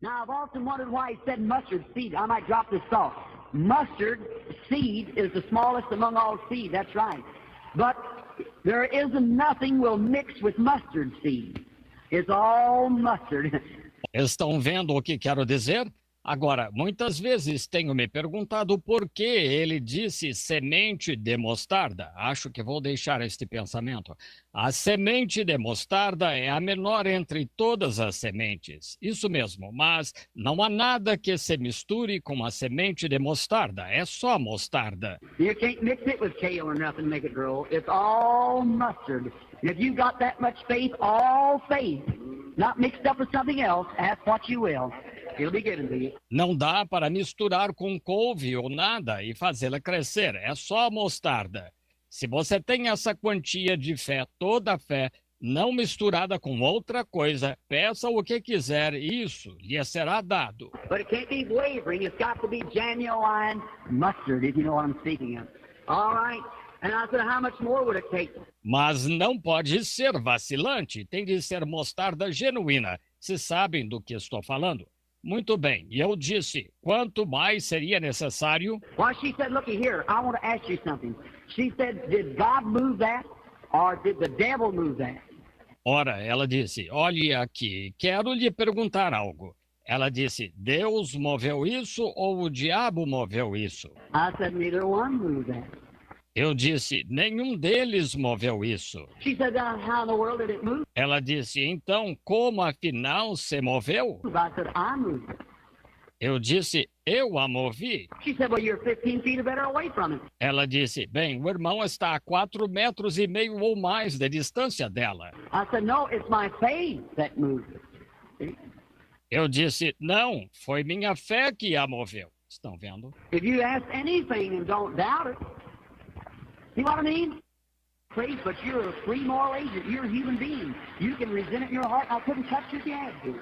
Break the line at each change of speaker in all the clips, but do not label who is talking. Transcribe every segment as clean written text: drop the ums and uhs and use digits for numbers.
Now, I've often wondered why he said mustard seed. I might drop this thought. Mustard seed is the smallest among all seed, that's right. But there isn't nothing will mix with mustard seed. It's all mustard.
Estão vendo o que quero dizer? Agora, muitas vezes tenho me perguntado por que ele disse semente de mostarda. Acho que vou deixar este pensamento. A semente de mostarda é a menor entre todas as sementes. Isso mesmo, mas não há nada que se misture com a semente de mostarda. É só mostarda.
You can't mix it with kale or nothing to make it grow. It's all mustard. If you've got that much faith, all faith, not mixed up with something else, ask what you will.
Não dá para misturar com couve ou nada e fazê-la crescer. É só mostarda. Se você tem essa quantia de fé, toda a fé, não misturada com outra coisa, peça o que quiser, isso lhe será dado.
But it can't be wavering. It's got to be genuine mustard, if you know what I'm speaking of. All right. And I said, how much more would it take?
Mas não pode ser vacilante. Tem de ser mostarda genuína. Se sabem do que estou falando. Muito bem, e eu disse, quanto mais seria necessário?
Well, she said, looky here, I want to ask you something. She said, did God move that or did the devil move that?
Ora, ela disse, olhe aqui, quero lhe perguntar algo. Ela disse, Deus moveu isso ou o diabo moveu isso?
I said, neither one moved that.
Eu disse, nenhum deles moveu isso.
She said, how in the world did it move?
Ela disse, então, como afinal se moveu?
I said, I moved it.
Eu disse, eu a movi.
She said, well, you're 15 feet or better away from it.
Ela disse, bem, o irmão está a 4,5 metros ou mais de distância dela.
I said, no, it's my faith that moved it.
Eu disse, não, foi minha fé que a moveu. Estão vendo?
If you ask anything and don't doubt it, see what I mean? Faith, but you're a free moral agent. You're a human being. You can resent it in your heart. I couldn't touch you if you had to.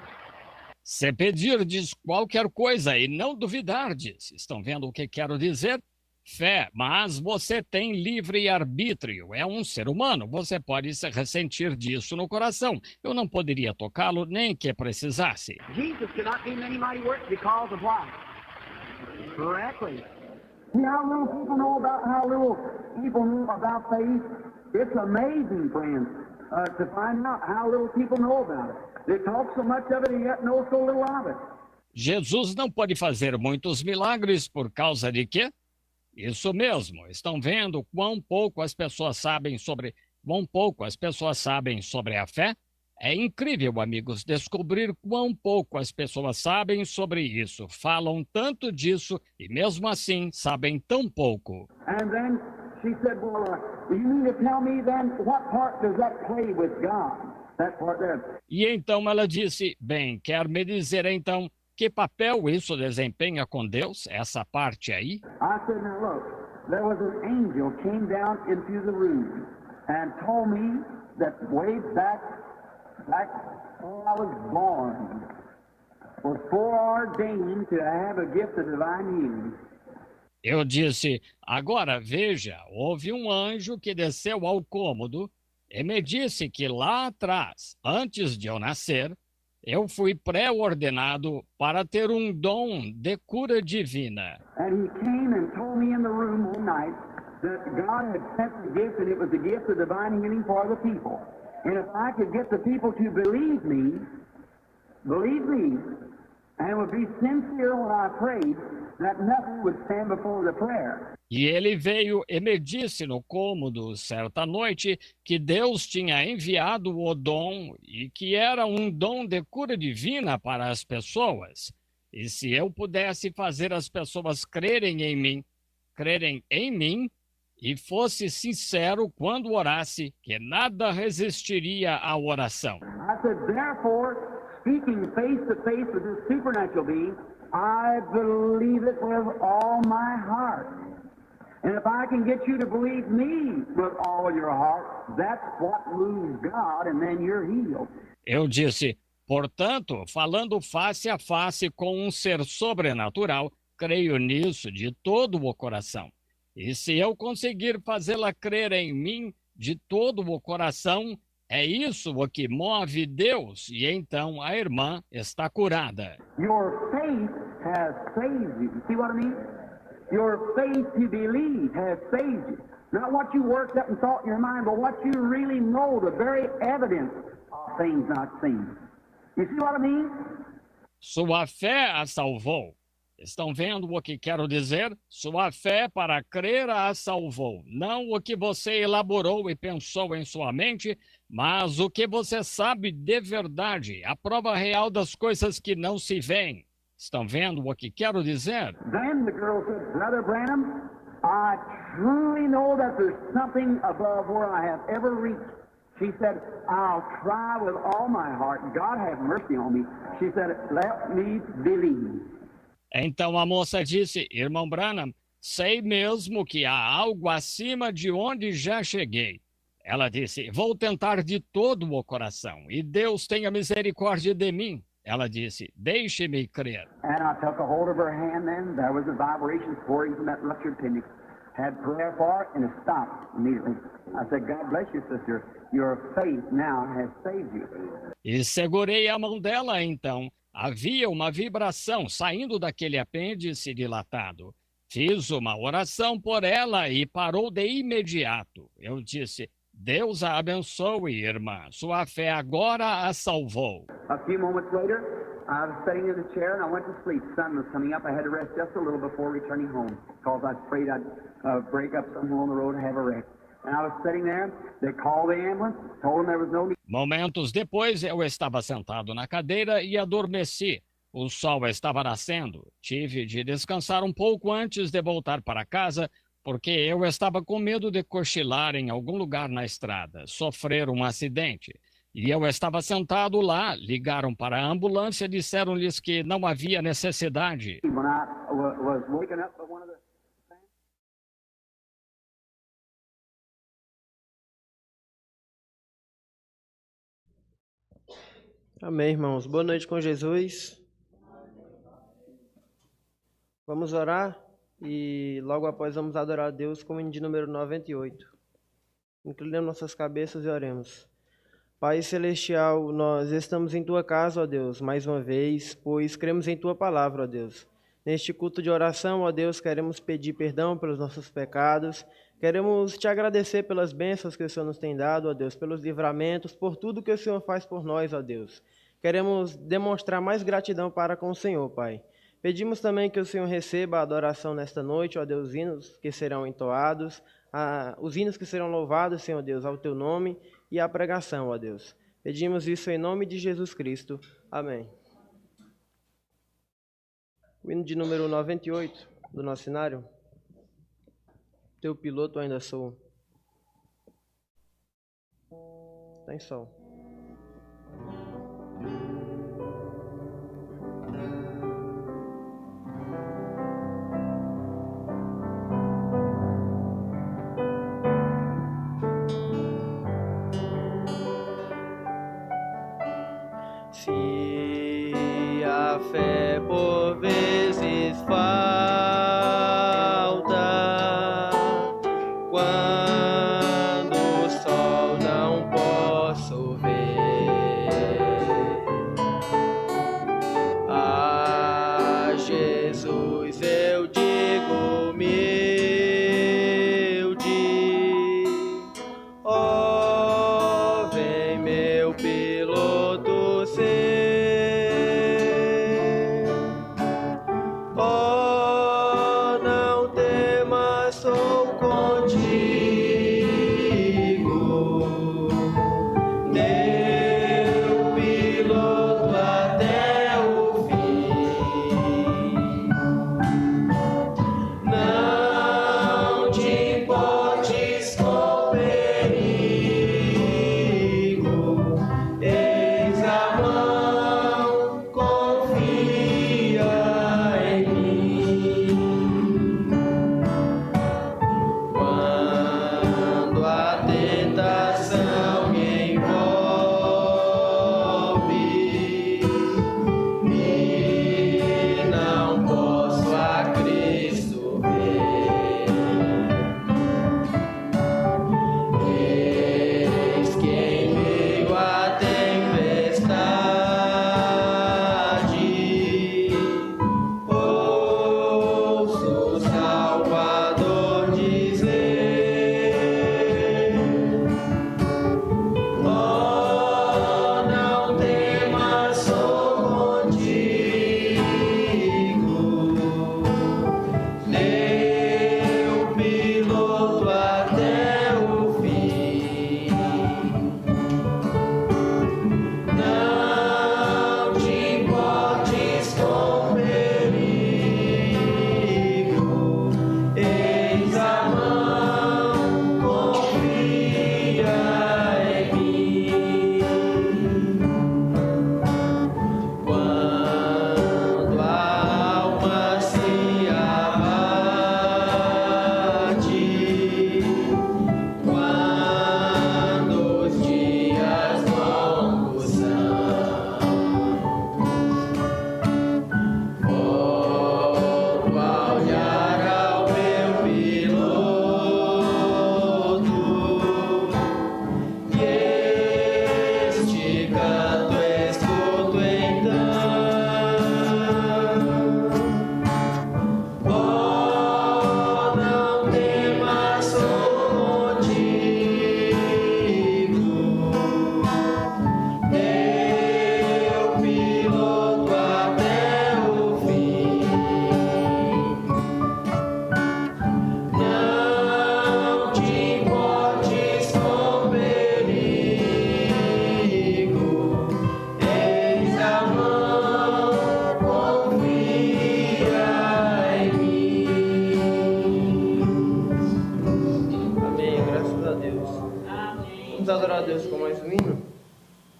Se pedirdes qualquer coisa e não duvidardes, estão vendo o que quero dizer? Fé, mas você tem livre arbítrio, é um ser humano, você pode se ressentir disso no coração. Eu não poderia tocá-lo nem que precisasse.
Jesus cannot do many mighty works because of what? Correctly. See how little people know about faith? It's amazing, friends, to find out how little people know about it. They talk so much of it and yet know so little of it.
Jesus não pode fazer muitos milagres por causa de quê? Isso mesmo, estão vendo quão pouco as pessoas sabem sobre a fé? É incrível, amigos, descobrir quão pouco as pessoas sabem sobre isso. Falam tanto disso e mesmo assim sabem tão pouco.
And then she said, well, you mean to tell me then what part does that play with God? That part there.
E então ela disse, bem, quer me dizer então que papel isso desempenha com Deus, essa parte aí?
I said, now look, there was an angel came down into the room and told me that way back when I was born, was foreordained to have a gift of divine healing.
Eu disse, agora veja, houve um anjo que desceu ao cômodo e me disse que lá atrás, antes de eu nascer, eu fui pré-ordenado para ter um dom de cura divina.
And he came and told me in the room one night that God had sent the gift and it was the gift of divine healing for the people. And if I could get the people to believe me, and would be sincere when I prayed, that nothing would stand before the prayer.
E ele veio e me disse no cômodo, certa noite, que Deus tinha enviado o dom e que era um dom de cura divina para as pessoas. E se eu pudesse fazer as pessoas crerem em mim, e fosse sincero quando orasse, que nada resistiria à oração.
I said, therefore, speaking face to face with this supernatural being, I believe it with all my heart. And if I can get you to believe me with all your heart, that's what moves God, and then you're healed.
Eu disse, portanto, falando face a face com um ser sobrenatural, creio nisso de todo o coração. E se eu conseguir fazê-la crer em mim de todo o coração, É isso o que move Deus, e então a irmã está curada.
Your faith has saved you. You see what I mean? Your faith to believe has saved you. Not what you worked up and thought in your mind, but what you really know, the very evidence of things not seen. You see what I mean?
Sua fé a salvou. Estão vendo o que quero dizer? Sua fé para crer a salvou. Não o que você elaborou e pensou em sua mente, mas o que você sabe de verdade, a prova real das coisas que não se veem. Estão vendo o que quero dizer?
Then the girl said, Brother Branham, I truly know that there's something above where I have ever reached. She said, I'll try with all my heart. God have mercy on me. She said, let me believe.
Então a moça disse, irmão Branham, sei mesmo que há algo acima de onde já cheguei. Ela disse, vou tentar de todo o coração, e Deus tenha misericórdia de mim. Ela disse, deixe-me crer.
And I took a hold of her hand then. There was a vibration pouring from that ruptured appendix. Had prayer for it, and it stopped immediately. I said, God bless you, sister. Your faith now has saved you.
E segurei a mão dela então. Havia uma vibração saindo daquele apêndice dilatado. Fiz uma oração por ela e parou de imediato. Eu disse, Deus a abençoe, irmã. Sua fé agora a salvou.
A few moments later, I was sitting in the chair and I went to sleep. Sun was coming up. I had to rest just a little before returning home because I was afraid I'd break up somewhere on the road and have a wreck. And I was sitting there. They called the ambulance, told them there was no need.
Momentos depois, eu estava sentado na cadeira e adormeci. O sol estava nascendo. Tive de descansar um pouco antes de voltar para casa, porque eu estava com medo de cochilar em algum lugar na estrada, sofrer um acidente. E eu estava sentado lá, ligaram para a ambulância e disseram-lhes que não havia necessidade.
When I was waking up by one of the
Amém, irmãos. Boa noite com Jesus. Vamos orar e logo após vamos adorar a Deus com o hino de número 98. Inclinemos nossas cabeças e oremos. Pai Celestial, nós estamos em Tua casa, ó Deus, mais uma vez, pois cremos em Tua palavra, ó Deus. Neste culto de oração, ó Deus, queremos pedir perdão pelos nossos pecados, queremos Te agradecer pelas bênçãos que o Senhor nos tem dado, ó Deus, pelos livramentos, por tudo que o Senhor faz por nós, ó Deus. Queremos demonstrar mais gratidão para com o Senhor, Pai. Pedimos também que o Senhor receba a adoração nesta noite, ó Deus, os hinos que serão entoados, os hinos que serão louvados, Senhor Deus, ao Teu nome e a pregação, ó Deus. Pedimos isso em nome de Jesus Cristo. Amém. O hino de número 98 do nosso cenário. Teu piloto ainda sou. Está em sol. Se a fé por vezes falta, quando o sol não posso ver, a Jesus eu digo humilde, ó, vem meu piloto ser. Oh, não temas, sou contigo. Deus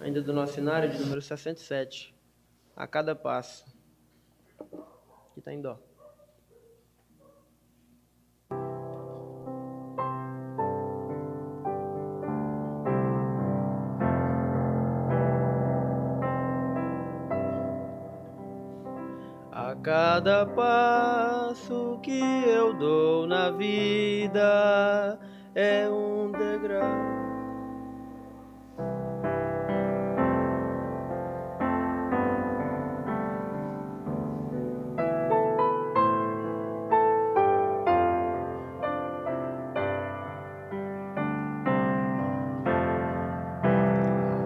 ainda do nosso cenário, de número 67. A cada passo. Aqui está em dó. A cada passo que eu dou na vida é um degrau.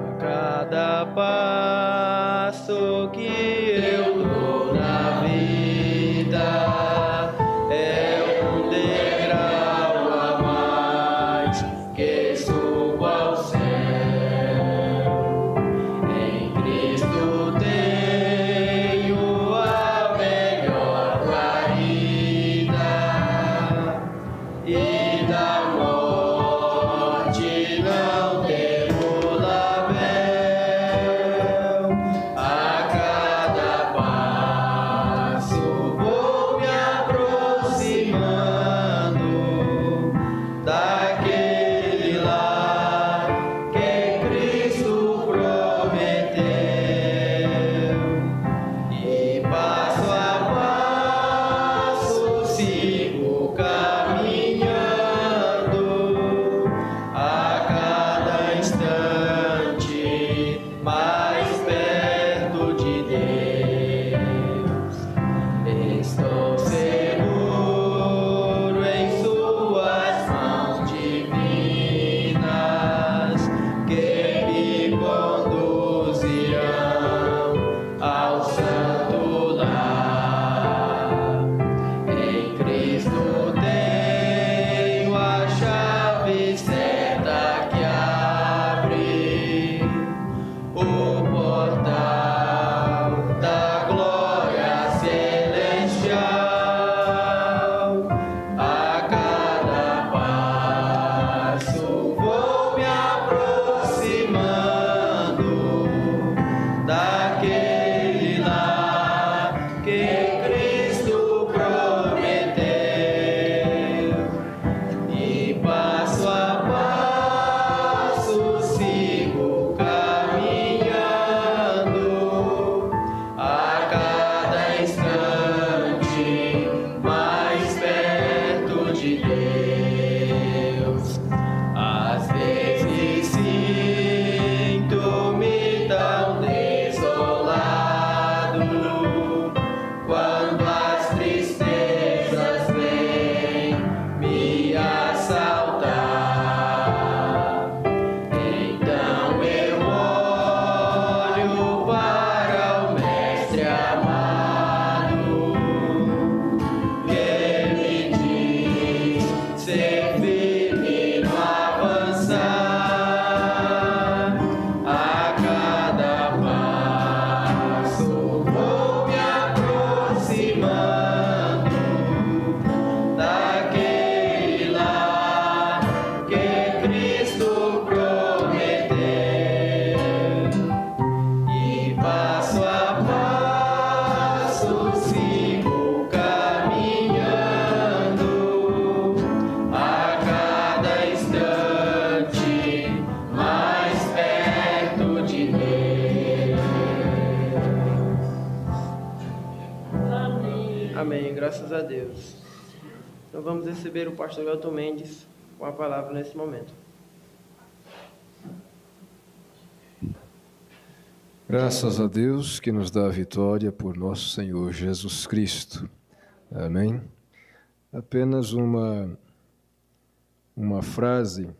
A cada passo que eu dou na vida é um degrau a mais que subo ao céu. Em Cristo tenho a melhor guarida e da morte não temo labéu. A cada passo vou me aproximando daquele lar que Cristo prometeu, e passo a passo sigo caminhando, a cada instante mais perto de Deus. Estou seguro em suas mãos divinas, que me conduzirão ao santo lar. Em Cristo tenho a chave certa que abre o portal da glória celestial. A cada passo vou me aproximando daquele lar que Cristo prometeu, e passo a passo sigo caminhando, a cada instante mais perto de Deus. Às vezes sinto-me tão desolado quando as tristezas vêm me assaltar. Então eu olho para o Mestre amado, que me diz ser firme no avançar. A cada passo vou me aproximando daquele lar que Cristo prometeu, e passo a passo sigo caminhando, a cada instante mais perto de Deus. Amém, graças a Deus. Então vamos receber o pastor Elton Mendes com a palavra nesse momento.
Graças a Deus que nos dá a vitória por nosso Senhor Jesus Cristo. Amém? Apenas uma frase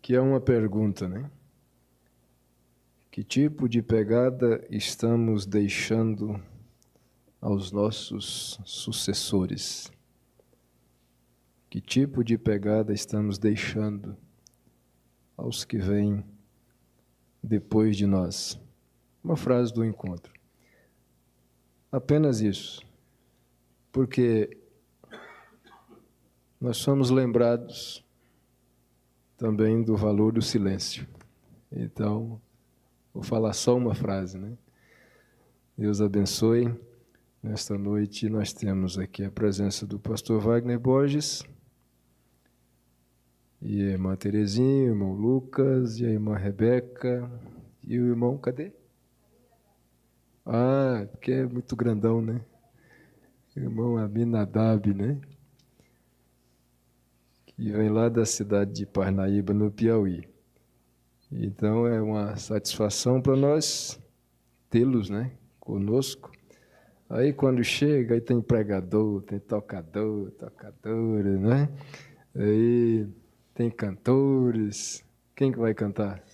que é uma pergunta, né? Que tipo de pegada estamos deixando aos nossos sucessores? Que tipo de pegada estamos deixando aos que vêm depois de nós? Uma frase do encontro. Apenas isso. Porque nós somos lembrados também do valor do silêncio. Então, vou falar só uma frase, né? Deus abençoe. Nesta noite nós temos aqui a presença do pastor Wagner Borges, e a irmã Terezinha, o irmão Lucas, e a irmã Rebeca, e o irmão, cadê? Ah, porque é muito grandão, né? Irmão Aminadab, né? Que vem lá da cidade de Parnaíba, no Piauí. Então é uma satisfação para nós tê-los, né, conosco. Aí quando chega, aí tem pregador, tem tocador, tocadora, né? Aí tem cantores. Quem que vai cantar?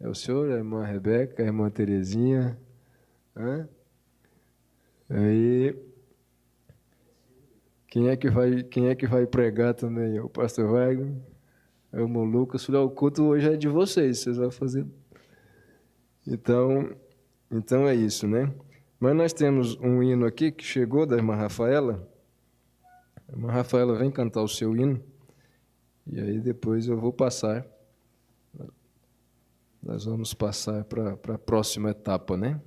É o senhor, a irmã Rebeca, a irmã Terezinha. Hã? Aí quem é que vai pregar também? O pastor Wagner, o irmão Lucas. O culto hoje é de vocês vão fazer. Então é isso, né? Mas nós temos um hino aqui que chegou da irmã Rafaela. A irmã Rafaela vem cantar o seu hino, e aí depois eu vou passar. Nós vamos passar para a próxima etapa, né?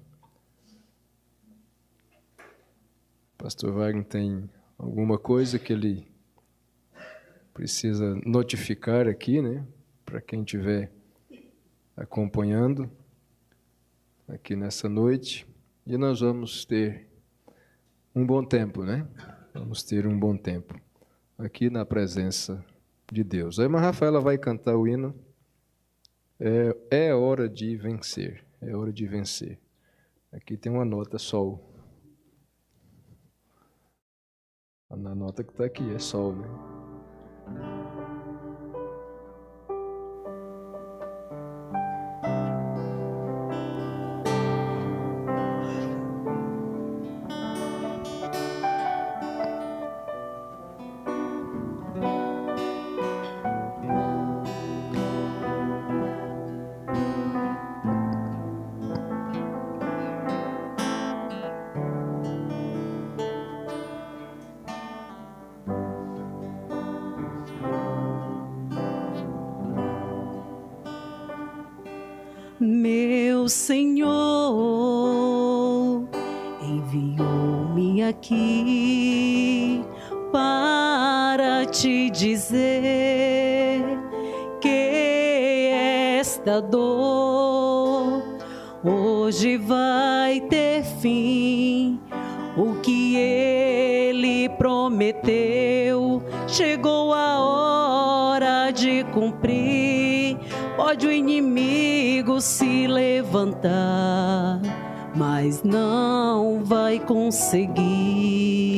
O pastor Wagner tem alguma coisa que ele precisa notificar aqui, né? Para quem estiver acompanhando aqui nessa noite. E nós vamos ter um bom tempo, né? Vamos ter um bom tempo aqui na presença de Deus. A irmã Rafaela vai cantar o hino. É hora de vencer. É hora de vencer. Aqui tem uma nota, sol. Na nota que está aqui, é sol, né?
Meu Senhor enviou-me aqui para te dizer que esta dor hoje vai ter fim. O que ele prometeu chegou a hora de cumprir. Pode o inimigo se levantar, mas não vai conseguir.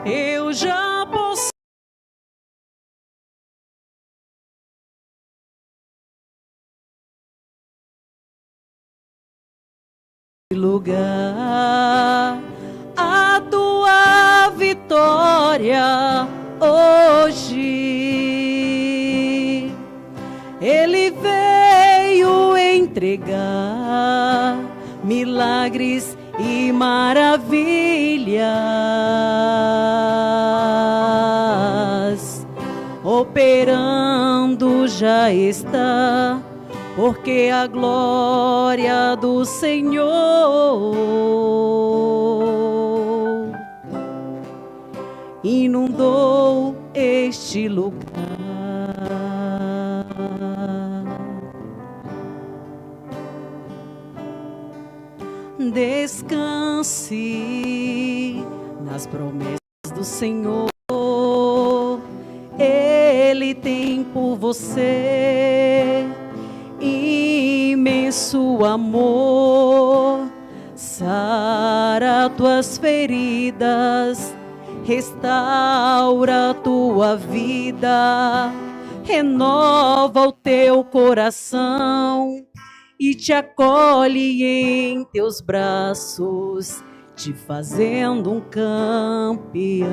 Eu já posso lugar a tua vitória hoje. Ele veio entregar milagres e maravilhas. Operando já está, porque a glória do Senhor inundou este lugar. Descanse nas promessas do Senhor. Ele tem por você imenso amor. Sara tuas feridas, restaura tua vida, renova o teu coração e te acolhe em teus braços, te fazendo um campeão.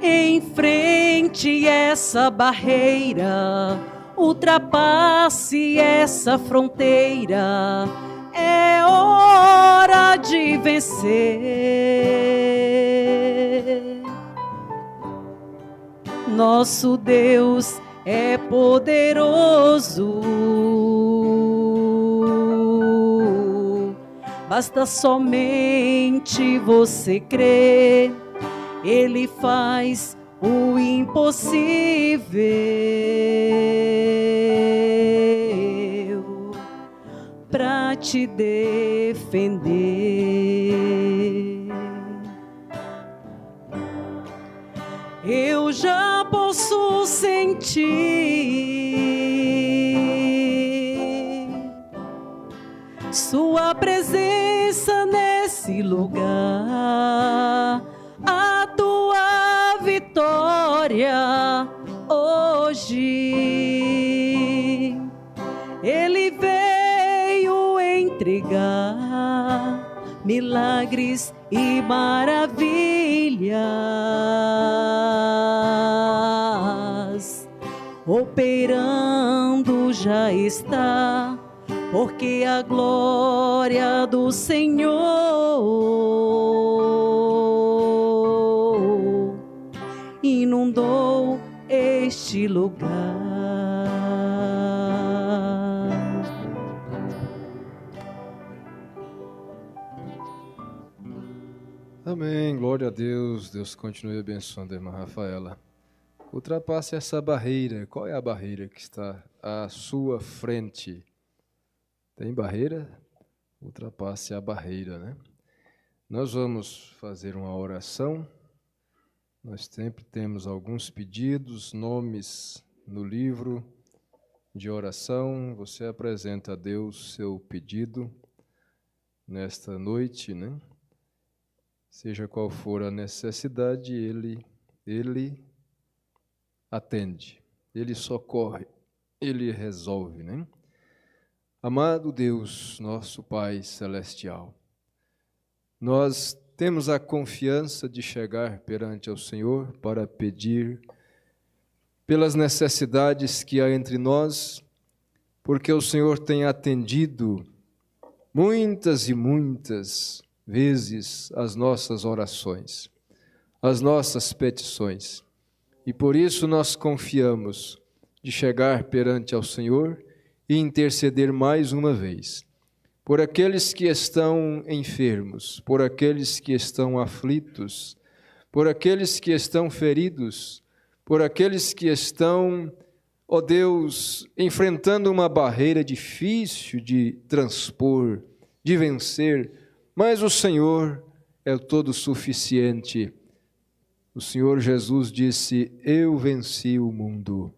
Enfrente essa barreira, ultrapasse essa fronteira, é hora de vencer. Nosso Deus é poderoso, basta somente você crer. Ele faz o impossível pra te defender. Eu já posso sentir sua presença nesse lugar, a tua vitória hoje. Ele veio entregar milagres e maravilhas. Operando já está, porque a glória do Senhor inundou este lugar.
Amém, glória a Deus. Deus continue abençoando a irmã Rafaela. Ultrapasse essa barreira. Qual é a barreira que está à sua frente? Tem barreira? Ultrapasse a barreira, né? Nós vamos fazer uma oração. Nós sempre temos alguns pedidos, nomes no livro de oração. Você apresenta a Deus seu pedido nesta noite, né? Seja qual for a necessidade, Ele atende, Ele socorre, Ele resolve, né? Amado Deus, nosso Pai Celestial, nós temos a confiança de chegar perante ao Senhor para pedir pelas necessidades que há entre nós, porque o Senhor tem atendido muitas e muitas vezes as nossas orações, as nossas petições. E por isso nós confiamos de chegar perante ao Senhor e interceder mais uma vez por aqueles que estão enfermos, por aqueles que estão aflitos, por aqueles que estão feridos, por aqueles que estão, ó Deus, enfrentando uma barreira difícil de transpor, de vencer, mas o Senhor é o todo suficiente. O Senhor Jesus disse: eu venci o mundo.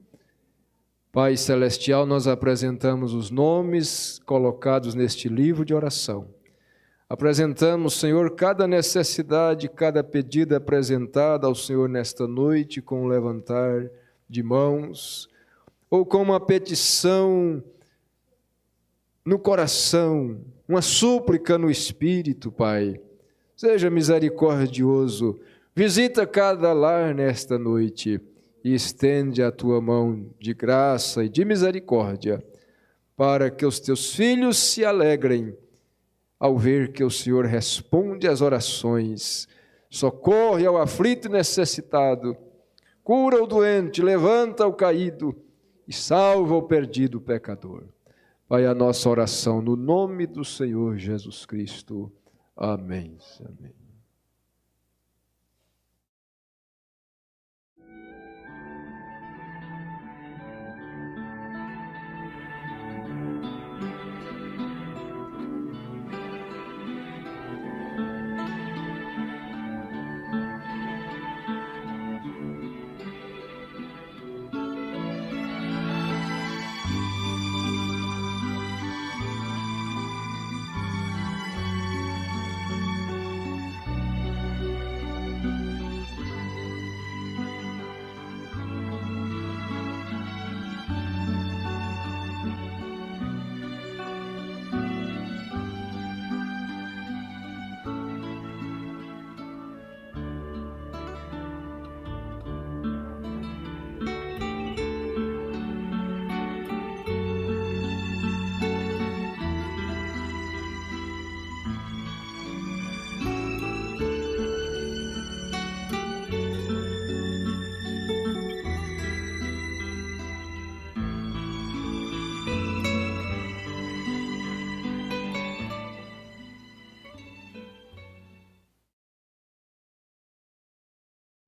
Pai Celestial, nós apresentamos os nomes colocados neste livro de oração. Apresentamos, Senhor, cada necessidade, cada pedido apresentado ao Senhor nesta noite, com o levantar de mãos, ou com uma petição no coração, uma súplica no Espírito, Pai. Seja misericordioso, visita cada lar nesta noite e estende a tua mão de graça e de misericórdia, para que os teus filhos se alegrem ao ver que o Senhor responde às orações, socorre ao aflito e necessitado, cura o doente, levanta o caído e salva o perdido pecador. Pai, a nossa oração no nome do Senhor Jesus Cristo. Amém. Amém.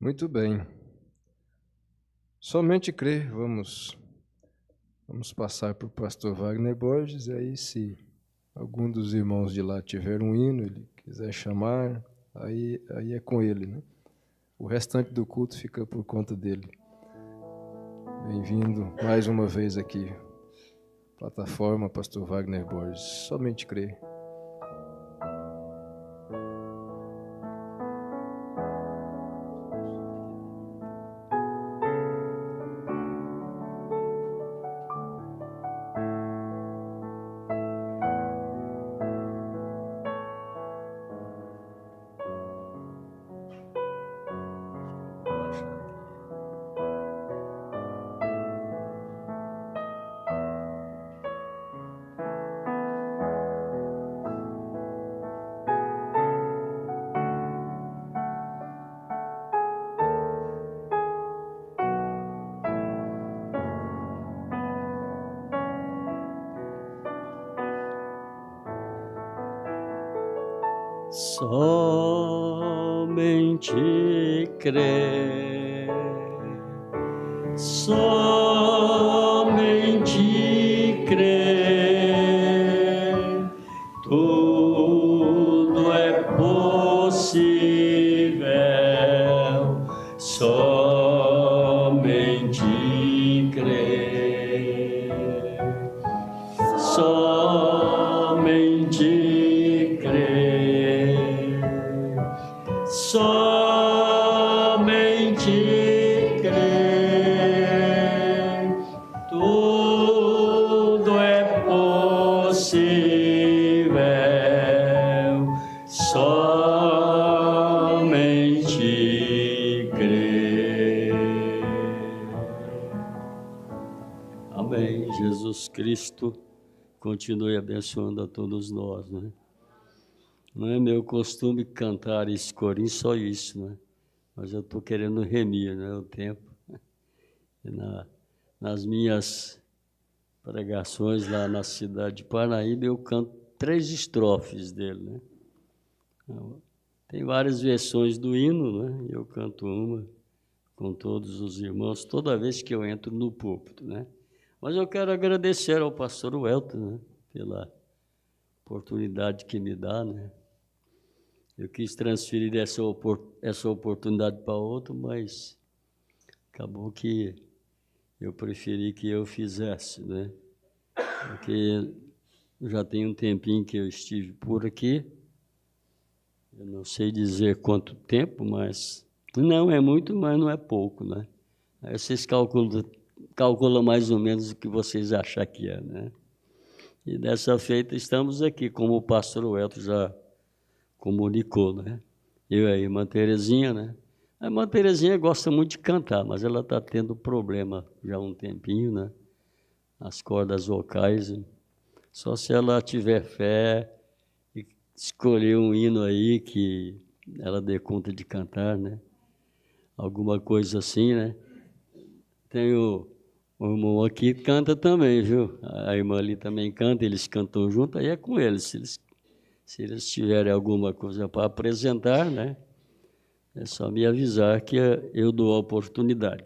Muito bem. Somente crer, vamos passar para o pastor Wagner Borges, e aí se algum dos irmãos de lá tiver um hino, ele quiser chamar, aí é com ele, né? O restante do culto fica por conta dele. Bem-vindo mais uma vez aqui. Plataforma, pastor Wagner Borges. Somente crer.
Somente crer, somente crer, tudo é possível, somente crer, somente crer, somente crer, tudo é possível, somente crer. Amém. Jesus Cristo continue abençoando a todos nós, né? Não é meu costume cantar esse corinho, só isso, né? Mas eu estou querendo remir, né, o tempo. E nas minhas pregações lá na cidade de Parnaíba, eu canto 3 estrofes dele, né? Tem várias versões do hino, né? Eu canto uma com todos os irmãos, toda vez que eu entro no púlpito, né? Mas eu quero agradecer ao pastor Welton, né, pela oportunidade que me dá, né? Eu quis transferir essa oportunidade para outro, mas acabou que eu preferi que eu fizesse, né? Porque já tem um tempinho que eu estive por aqui, eu não sei dizer quanto tempo, mas não é muito, mas não é pouco, né? Aí vocês calculam mais ou menos o que vocês acham que é, né? E dessa feita estamos aqui, como o pastor Welton já comunicou, né? Eu e a irmã Terezinha, né? A irmã Terezinha gosta muito de cantar, mas ela está tendo problema já há um tempinho, né? As cordas vocais. Só se ela tiver fé e escolher um hino aí que ela dê conta de cantar, né? Alguma coisa assim, né? Tem o irmão aqui que canta também, viu? A irmã ali também canta, eles cantam junto, aí é com eles. Se eles tiverem alguma coisa para apresentar, né? É só me avisar que eu dou a oportunidade.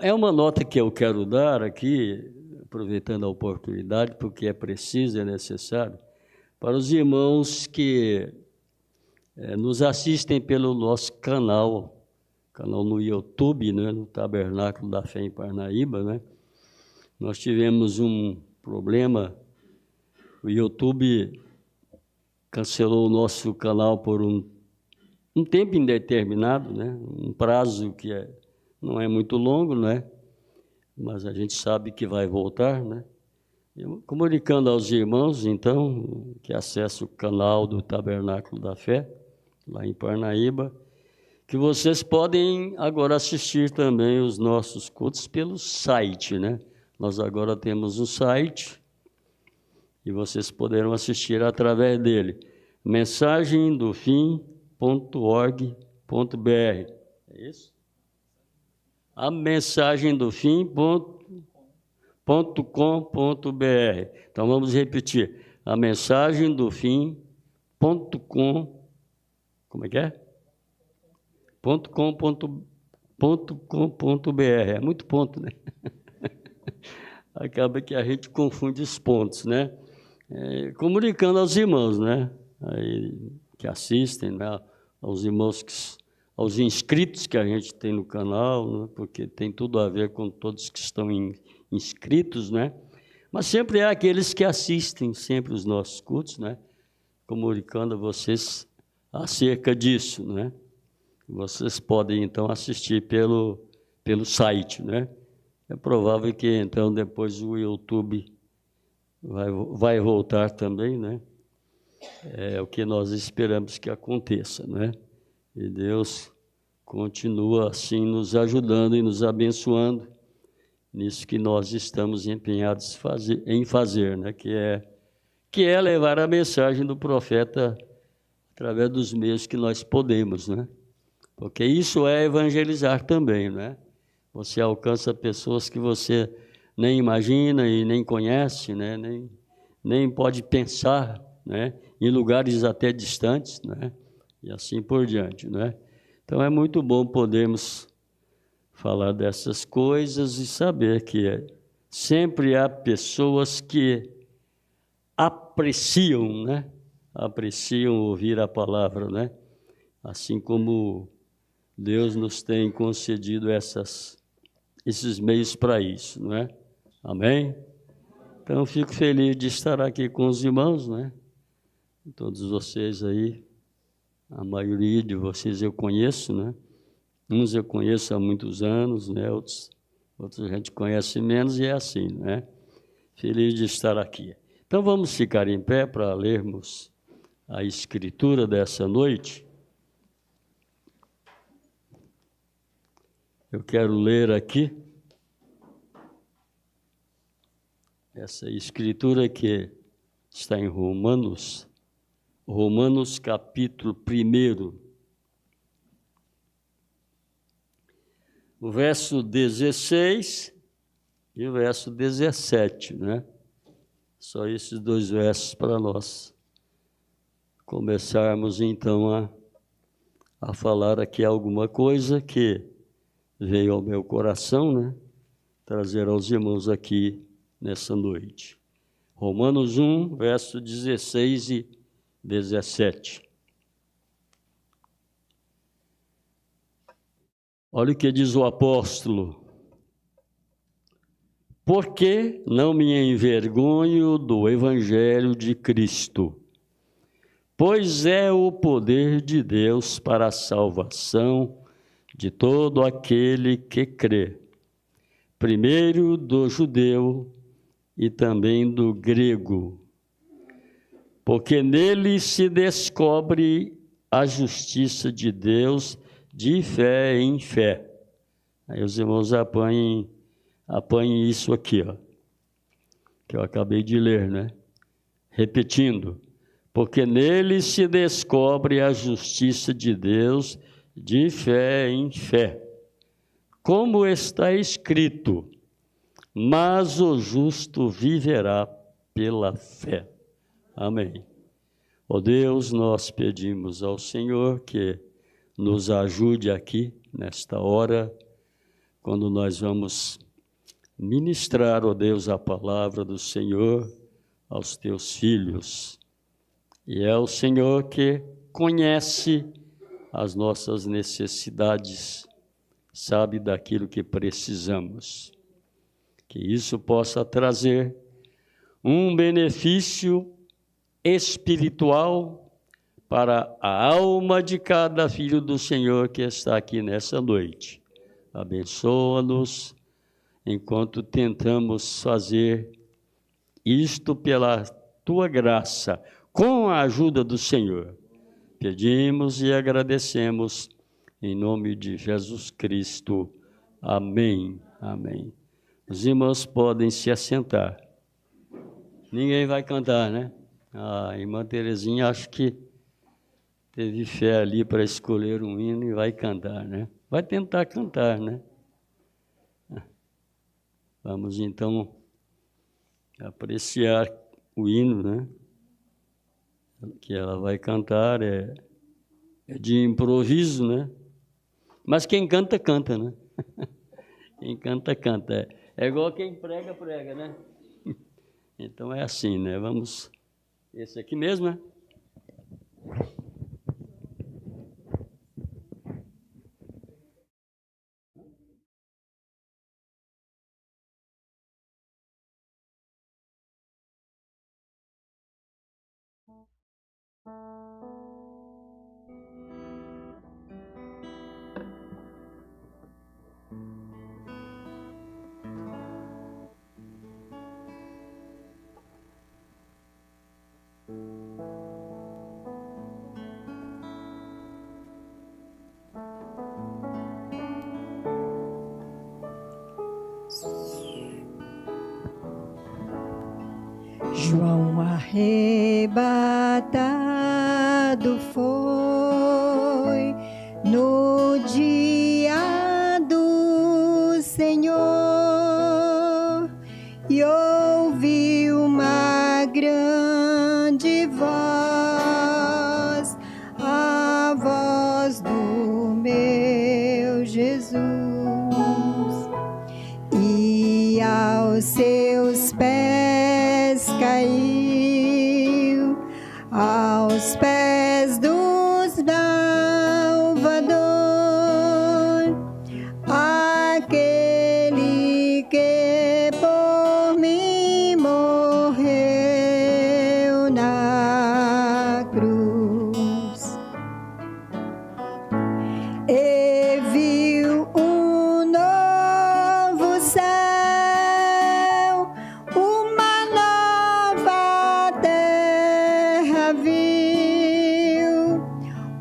É uma nota que eu quero dar aqui, aproveitando a oportunidade, porque é preciso, é necessário, para os irmãos que nos assistem pelo nosso canal no YouTube, né? No Tabernáculo da Fé em Parnaíba, né? Nós tivemos um problema, o YouTube cancelou o nosso canal por um tempo indeterminado, né? Um prazo que não é muito longo, né? Mas a gente sabe que vai voltar, né? Eu, comunicando aos irmãos, então, que acessam o canal do Tabernáculo da Fé, lá em Parnaíba, que vocês podem agora assistir também os nossos cultos pelo site, né? Nós agora temos um site, e vocês poderão assistir através dele. mensagemdofim.org.br. É isso? A mensagemdofim.com.br. Então vamos repetir. A mensagemdofim.com. Como é que é? .com.br. É muito ponto, né? Acaba que a gente confunde os pontos, né? Comunicando aos irmãos, né? Aí, que assistem, né? Aos irmãos, aos inscritos que a gente tem no canal, né? Porque tem tudo a ver com todos que estão inscritos, né? Mas sempre há aqueles que assistem sempre os nossos cultos, né? Comunicando a vocês acerca disso, né? Vocês podem, então, assistir pelo site, né? É provável que, então, depois o YouTube vai voltar também, né? É o que nós esperamos que aconteça, né? E Deus continua, assim, nos ajudando e nos abençoando nisso que nós estamos empenhados em fazer, né? Que é levar a mensagem do profeta através dos meios que nós podemos, né? Porque isso é evangelizar também, né? Você alcança pessoas que você nem imagina e nem conhece, né? Nem pode pensar, né? Em lugares até distantes, né? E assim por diante, né? Então é muito bom podermos falar dessas coisas e saber que sempre há pessoas que apreciam, né? Apreciam ouvir a palavra, né? Assim como Deus nos tem concedido esses meios para isso, não é? Amém? Então, eu fico feliz de estar aqui com os irmãos, né? Todos vocês aí, a maioria de vocês eu conheço, né? Uns eu conheço há muitos anos, né? Outros a gente conhece menos e é assim, né? Feliz de estar aqui. Então, vamos ficar em pé para lermos a Escritura dessa noite. Eu quero ler aqui essa escritura que está em Romanos capítulo 1, o verso 16 e o verso 17, né? Só esses dois versos para nós começarmos então a falar aqui alguma coisa que veio ao meu coração, né? Trazer aos irmãos aqui nessa noite. Romanos 1, verso 16 e 17. Olha o que diz o apóstolo. Porque não me envergonho do evangelho de Cristo, pois é o poder de Deus para a salvação de todo aquele que crê, primeiro do judeu e também do grego, porque nele se descobre a justiça de Deus de fé em fé. Aí os irmãos apanhem isso aqui, ó, que eu acabei de ler, né? Repetindo, porque nele se descobre a justiça de Deus de fé em fé, como está escrito, mas o justo viverá pela fé. Amém. Ó Deus, nós pedimos ao Senhor que nos ajude aqui, nesta hora, quando nós vamos ministrar, ó Deus, a palavra do Senhor aos teus filhos. E é o Senhor que conhece as nossas necessidades, sabe daquilo que precisamos. Que isso possa trazer um benefício espiritual para a alma de cada filho do Senhor que está aqui nessa noite. Abençoa-nos enquanto tentamos fazer isto pela tua graça, com a ajuda do Senhor. Pedimos e agradecemos em nome de Jesus Cristo. Amém. Amém. Os irmãos podem se assentar. Ninguém vai cantar, né? A irmã Terezinha, acho que teve fé ali para escolher um hino e vai cantar, né? Vai tentar cantar, né? Vamos, então, apreciar o hino, né? Que ela vai cantar, é de improviso, né? Mas quem canta, canta, né? Quem canta, canta. É igual quem prega, prega, né? Então é assim, né? Vamos... Esse aqui mesmo, né?
João arrebatado foi no dia do Senhor e ouviu uma grande voz, a voz do meu Jesus, e aos seus pés caiu, aos pés do Salvador, aquele que por mim morreu na cruz, e viu um novo céu, uma nova terra viu,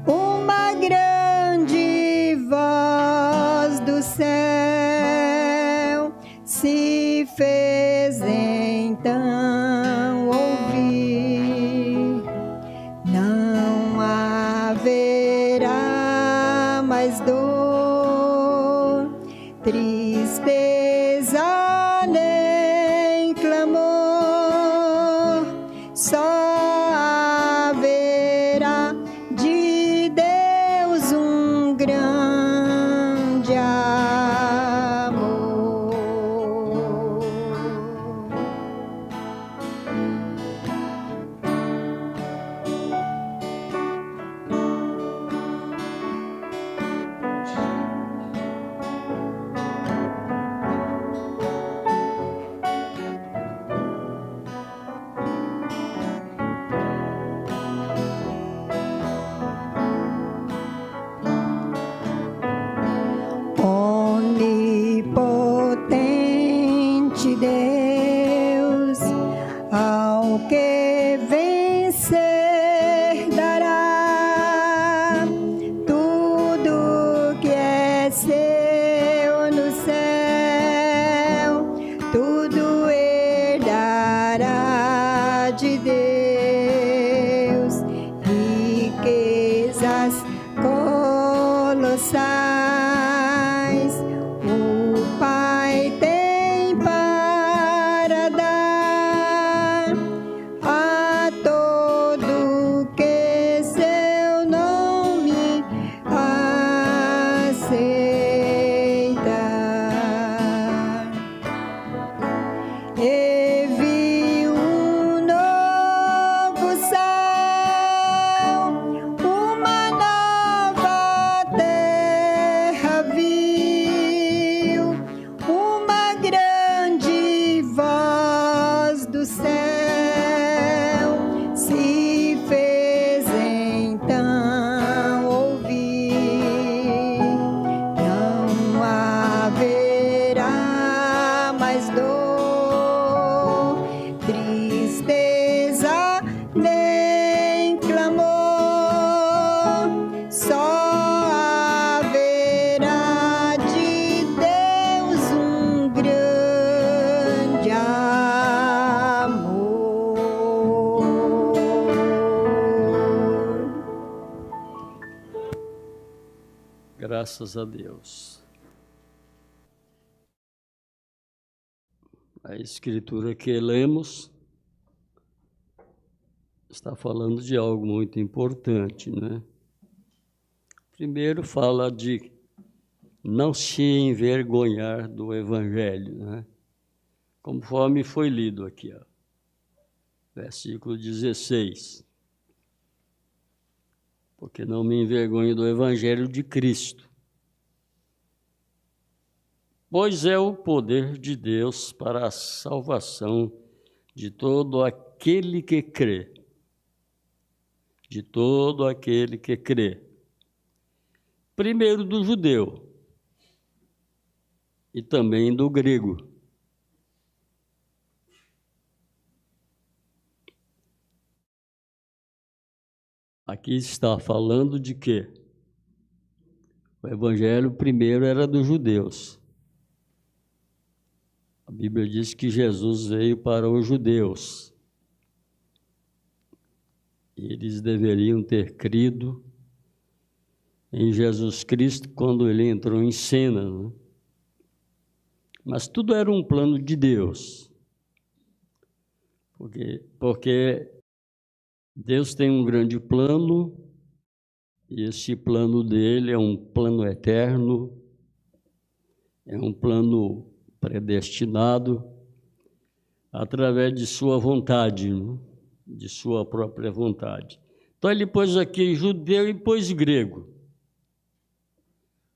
uma grande voz do céu se fez então ouvir. Não haverá mais dor, tristeza nem clamor, só haverá de Deus um grande amor. Onipotente Deus, ao que vencer dará tudo que é seu no céu, tudo herdará de Deus, riquezas colossais o Pai tem para dar a todo que seu nome aceita. E viu um novo céu, uma nova terra viu, uma grande voz do céu se fez então ouvir. Não haverá mais dor, tristeza nem clamor, só haverá de Deus um grande amor.
Graças a Deus. A escritura que lemos está falando de algo muito importante, né? Primeiro fala de não se envergonhar do Evangelho, né? Conforme foi lido aqui, ó. Versículo 16. Porque não me envergonho do Evangelho de Cristo, pois é o poder de Deus para a salvação de todo aquele que crê. De todo aquele que crê. Primeiro do judeu e também do grego. Aqui está falando de quê? O evangelho primeiro era dos judeus. A Bíblia diz que Jesus veio para os judeus. Eles deveriam ter crido em Jesus Cristo quando ele entrou em cena, né? Mas tudo era um plano de Deus. Porque Deus tem um grande plano, e esse plano dele é um plano eterno, é um plano predestinado, através de sua vontade, né? De sua própria vontade. Então ele pôs aqui judeu e pôs grego,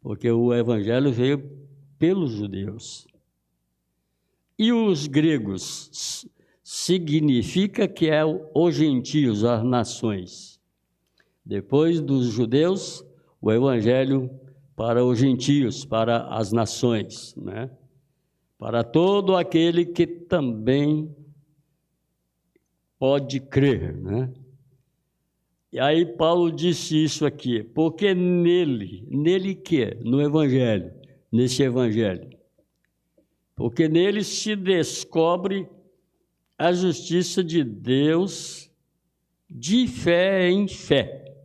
porque o evangelho veio pelos judeus. E os gregos significa que é os gentios, as nações. Depois dos judeus, o evangelho para os gentios, para as nações, né? Para todo aquele que também pode crer, né? E aí Paulo disse isso aqui, porque nele que? No evangelho, nesse evangelho. Porque nele se descobre a justiça de Deus de fé em fé.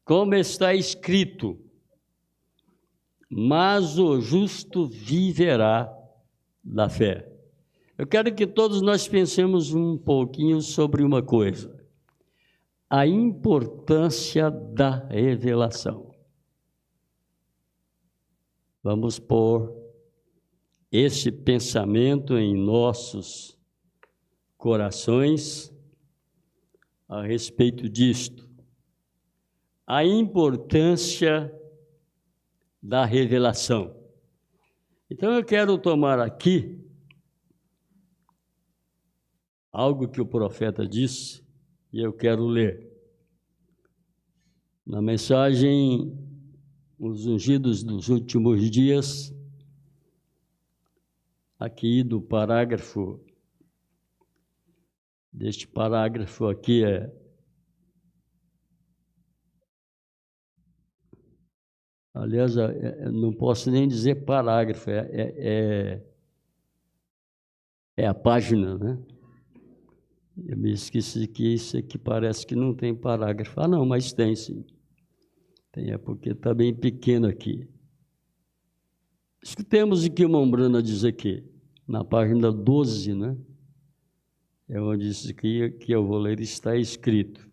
Como está escrito, mas o justo viverá da fé. Eu quero que todos nós pensemos um pouquinho sobre uma coisa. A importância da revelação. Vamos pôr esse pensamento em nossos corações a respeito disto. A importância da revelação. Então eu quero tomar aqui algo que o profeta disse e eu quero ler. Na mensagem Os Ungidos dos Últimos Dias, aqui do parágrafo, deste parágrafo aqui aliás, não posso nem dizer parágrafo, é a página, né? Eu me esqueci que isso aqui parece que não tem parágrafo. Ah, não, mas tem sim. Tem, é porque está bem pequeno aqui. Escutemos o que o Mombrana diz aqui, na página 12, né? É onde isso aqui que eu vou ler está escrito.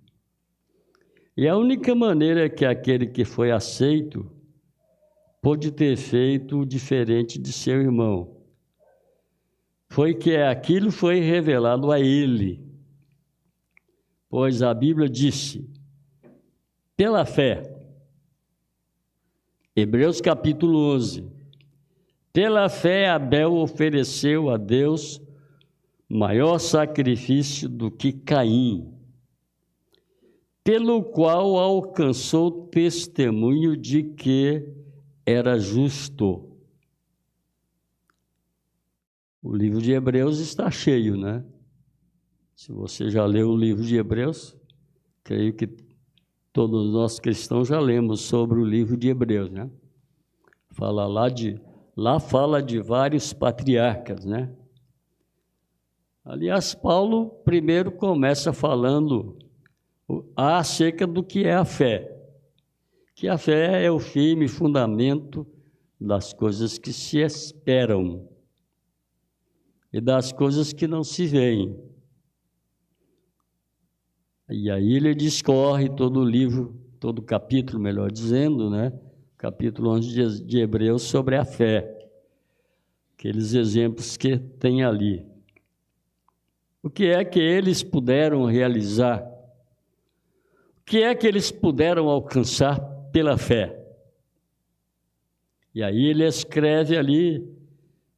E a única maneira que aquele que foi aceito pôde ter feito diferente de seu irmão foi que aquilo foi revelado a ele. Pois a Bíblia disse, pela fé, Hebreus capítulo 11, pela fé Abel ofereceu a Deus maior sacrifício do que Caim, pelo qual alcançou testemunho de que era justo. O livro de Hebreus está cheio, né? Se você já leu o livro de Hebreus, creio que todos nós cristãos já lemos sobre o livro de Hebreus, né? Lá fala de vários patriarcas, né? Aliás, Paulo primeiro começa falando acerca do que é a fé. Que a fé é o firme fundamento das coisas que se esperam e das coisas que não se veem. E aí ele discorre todo o livro, todo o capítulo, melhor dizendo, né, capítulo 11 de Hebreus, sobre a fé. Aqueles exemplos que tem ali. O que é que eles puderam realizar? O que é que eles puderam alcançar pela fé? E aí ele escreve ali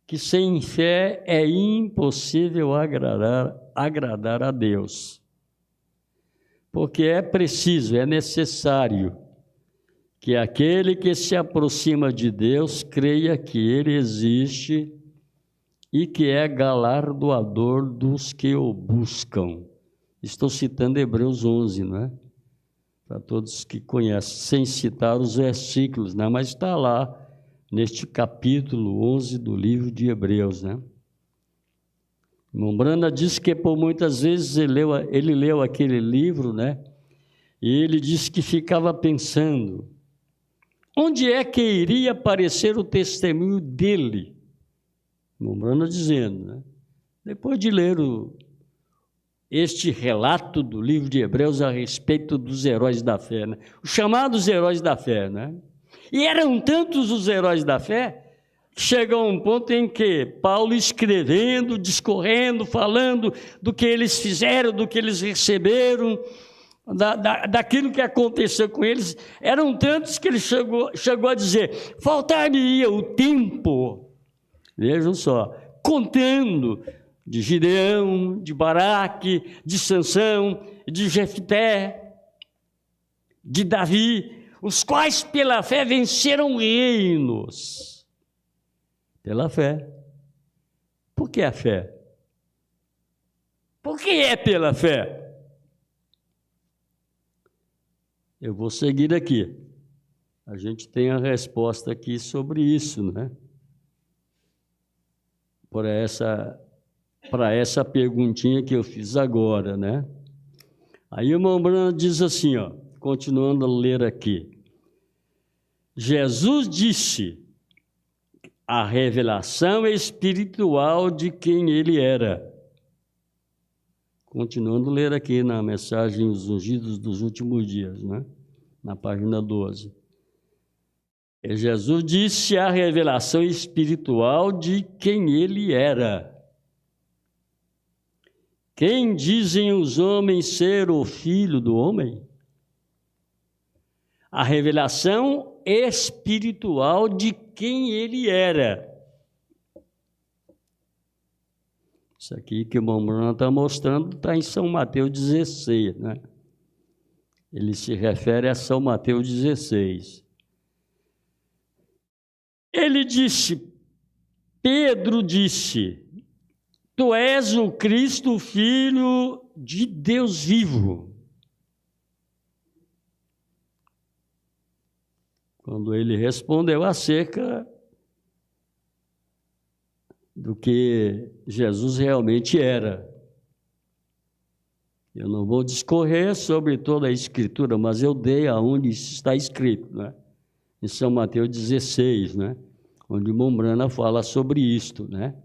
que sem fé é impossível agradar a Deus. Porque é preciso, é necessário que aquele que se aproxima de Deus creia que Ele existe e que é galardoador dos que o buscam. Estou citando Hebreus 11, não é? Para todos que conhecem, sem citar os versículos, né? Mas está lá, neste capítulo 11 do livro de Hebreus, né? Mombrana diz que por muitas vezes ele leu aquele livro, né? E ele disse que ficava pensando, onde é que iria aparecer o testemunho dele? Mombrana dizendo, né? Depois de ler este relato do livro de Hebreus a respeito dos heróis da fé, né? Os chamados heróis da fé, né? E eram tantos os heróis da fé, que chegou a um ponto em que Paulo escrevendo, discorrendo, falando do que eles fizeram, do que eles receberam, daquilo que aconteceu com eles, eram tantos que ele chegou a dizer, faltar-me-ia o tempo, vejam só, contando de Gideão, de Baraque, de Sansão, de Jefté, de Davi, os quais pela fé venceram reinos. Pela fé. Por que a fé? Por que é pela fé? Eu vou seguir aqui. A gente tem a resposta aqui sobre isso, né? Para essa perguntinha que eu fiz agora, né? Aí o Mombrana diz assim, ó, continuando a ler aqui. Jesus disse a revelação espiritual de quem ele era. Continuando a ler aqui na mensagem Os Ungidos dos Últimos Dias, né? Na página 12. Jesus disse a revelação espiritual de quem ele era. Quem dizem os homens ser o Filho do Homem? A revelação espiritual de quem ele era. Isso aqui que o Mombrana está mostrando está em São Mateus 16, né? Ele se refere a São Mateus 16. Ele disse, Pedro disse, tu és o Cristo, o Filho de Deus vivo. Quando ele respondeu acerca do que Jesus realmente era. Eu não vou discorrer sobre toda a Escritura, mas eu dei aonde isso está escrito, né? Em São Mateus 16, né? Onde Mombrana fala sobre isto, né?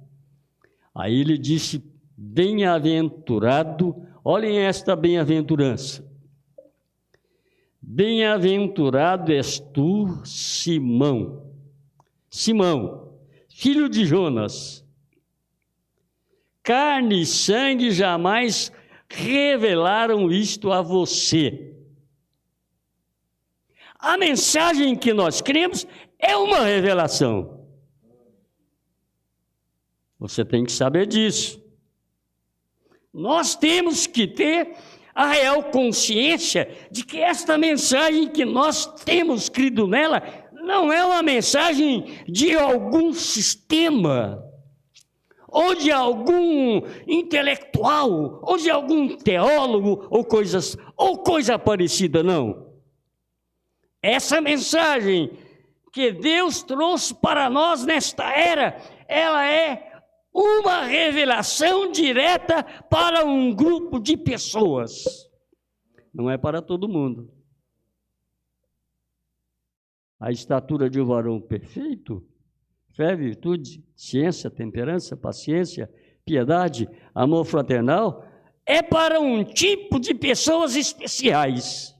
Aí ele disse, bem-aventurado, olhem esta bem-aventurança. Bem-aventurado és tu, Simão, filho de Jonas. Carne e sangue jamais revelaram isto a você. A mensagem que nós cremos é uma revelação. Você tem que saber disso. Nós temos que ter a real consciência de que esta mensagem que nós temos crido nela não é uma mensagem de algum sistema, ou de algum intelectual, ou de algum teólogo, ou coisa parecida, não. Essa mensagem que Deus trouxe para nós nesta era, ela é uma revelação direta para um grupo de pessoas. Não é para todo mundo. A estatura de um varão perfeito, fé, virtude, ciência, temperança, paciência, piedade, amor fraternal, é para um tipo de pessoas especiais.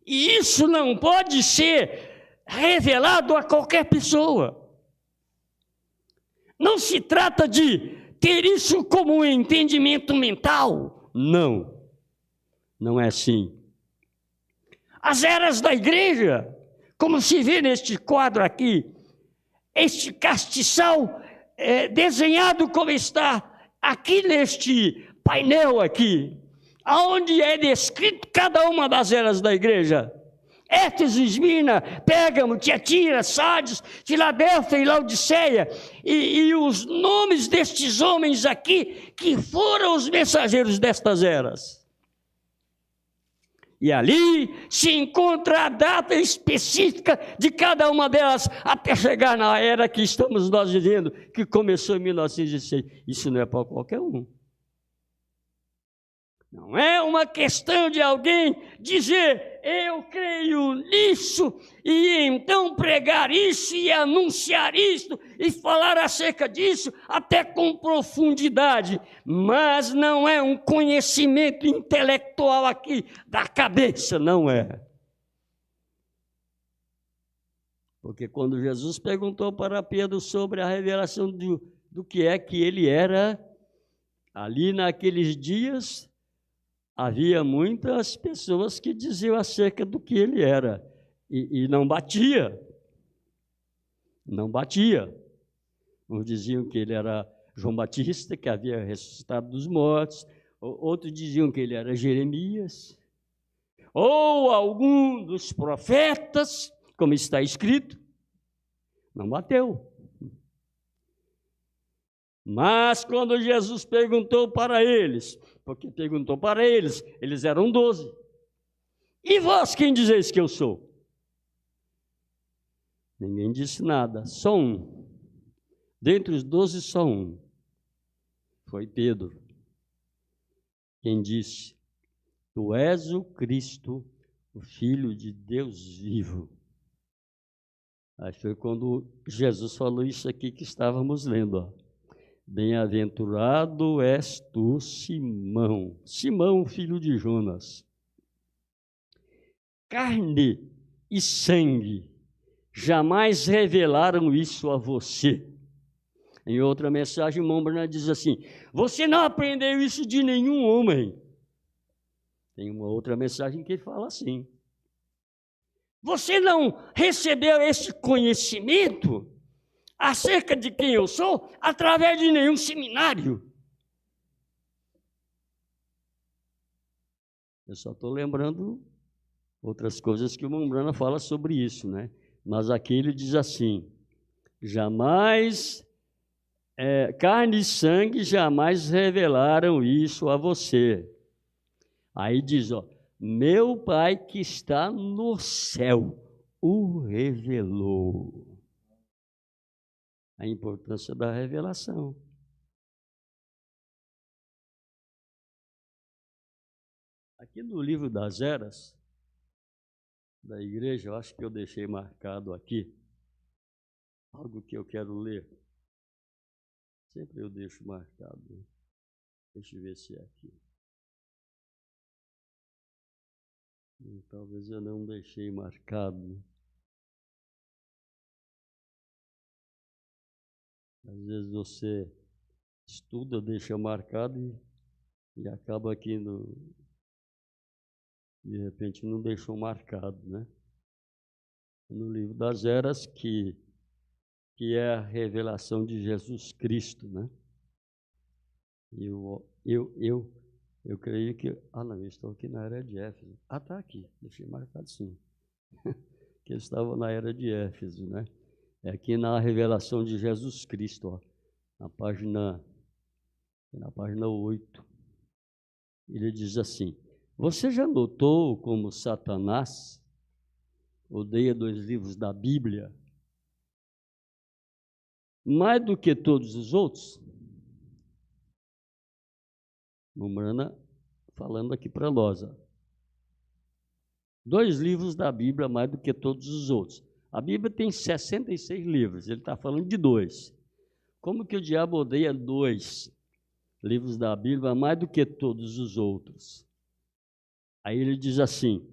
E isso não pode ser revelado a qualquer pessoa. Não se trata de ter isso como um entendimento mental. Não, não é assim. As eras da igreja, como se vê neste quadro aqui, este castiçal desenhado como está aqui neste painel aqui, aonde é descrito cada uma das eras da igreja. Éfeso, Esmirna, Pérgamo, Tiatira, Sardes, Filadélfia e Laodiceia, e os nomes destes homens aqui, que foram os mensageiros destas eras. E ali se encontra a data específica de cada uma delas, até chegar na era que estamos nós vivendo, que começou em 1906. Isso não é para qualquer um. Não é uma questão de alguém dizer, eu creio nisso, e então pregar isso, e anunciar isso, e falar acerca disso, até com profundidade. Mas não é um conhecimento intelectual aqui da cabeça, não é. Porque quando Jesus perguntou para Pedro sobre a revelação do que é que ele era, ali naqueles dias, havia muitas pessoas que diziam acerca do que ele era, e não batia. Não batia. Uns diziam que ele era João Batista, que havia ressuscitado dos mortos, outros diziam que ele era Jeremias, ou algum dos profetas, como está escrito. Não bateu. Mas quando Jesus perguntou para eles, porque perguntou para eles, eles eram 12. E vós, quem dizeis que eu sou? Ninguém disse nada, só um. Dentre os 12, só um. Foi Pedro. Quem disse, tu és o Cristo, o Filho de Deus vivo. Aí foi quando Jesus falou isso aqui que estávamos lendo, ó. Bem-aventurado és tu, Simão, Simão, filho de Jonas. Carne e sangue jamais revelaram isso a você. Em outra mensagem, Mombrana diz assim, você não aprendeu isso de nenhum homem. Tem uma outra mensagem que fala assim, você não recebeu esse conhecimento acerca de quem eu sou, através de nenhum seminário. Eu só estou lembrando outras coisas que o Mombrana fala sobre isso, né? Mas aqui ele diz assim, jamais, carne e sangue jamais revelaram isso a você. Aí diz, ó, meu Pai que está no céu o revelou. A importância da revelação. Aqui no livro das eras da igreja, eu acho que eu deixei marcado aqui algo que eu quero ler. Sempre eu deixo marcado. Né? Deixa eu ver se é aqui. Talvez eu não deixei marcado. Né? Às vezes você estuda, deixa marcado e acaba aqui de repente não deixou marcado, né? No livro das eras que é a revelação de Jesus Cristo, né? Eu creio que... não, eu estou aqui na era de Éfeso. Está aqui, deixei marcado sim. Que eu estava na era de Éfeso, né? É aqui na revelação de Jesus Cristo, ó, na página 8. Ele diz assim, você já notou como Satanás odeia 2 livros da Bíblia mais do que todos os outros? Mombrana falando aqui para nós. 2 livros da Bíblia mais do que todos os outros. A Bíblia tem 66 livros, ele está falando de 2. Como que o diabo odeia 2 livros da Bíblia mais do que todos os outros? Aí ele diz assim,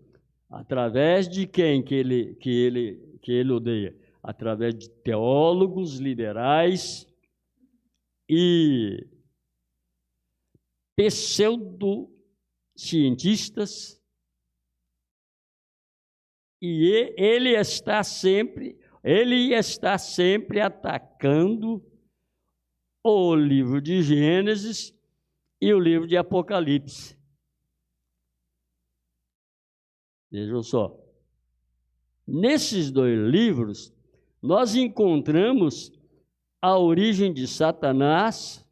Através de quem que ele odeia? Através de teólogos liberais e pseudocientistas, e ele está sempre atacando o livro de Gênesis e o livro de Apocalipse. Vejam só, nesses dois livros nós encontramos a origem de Satanás,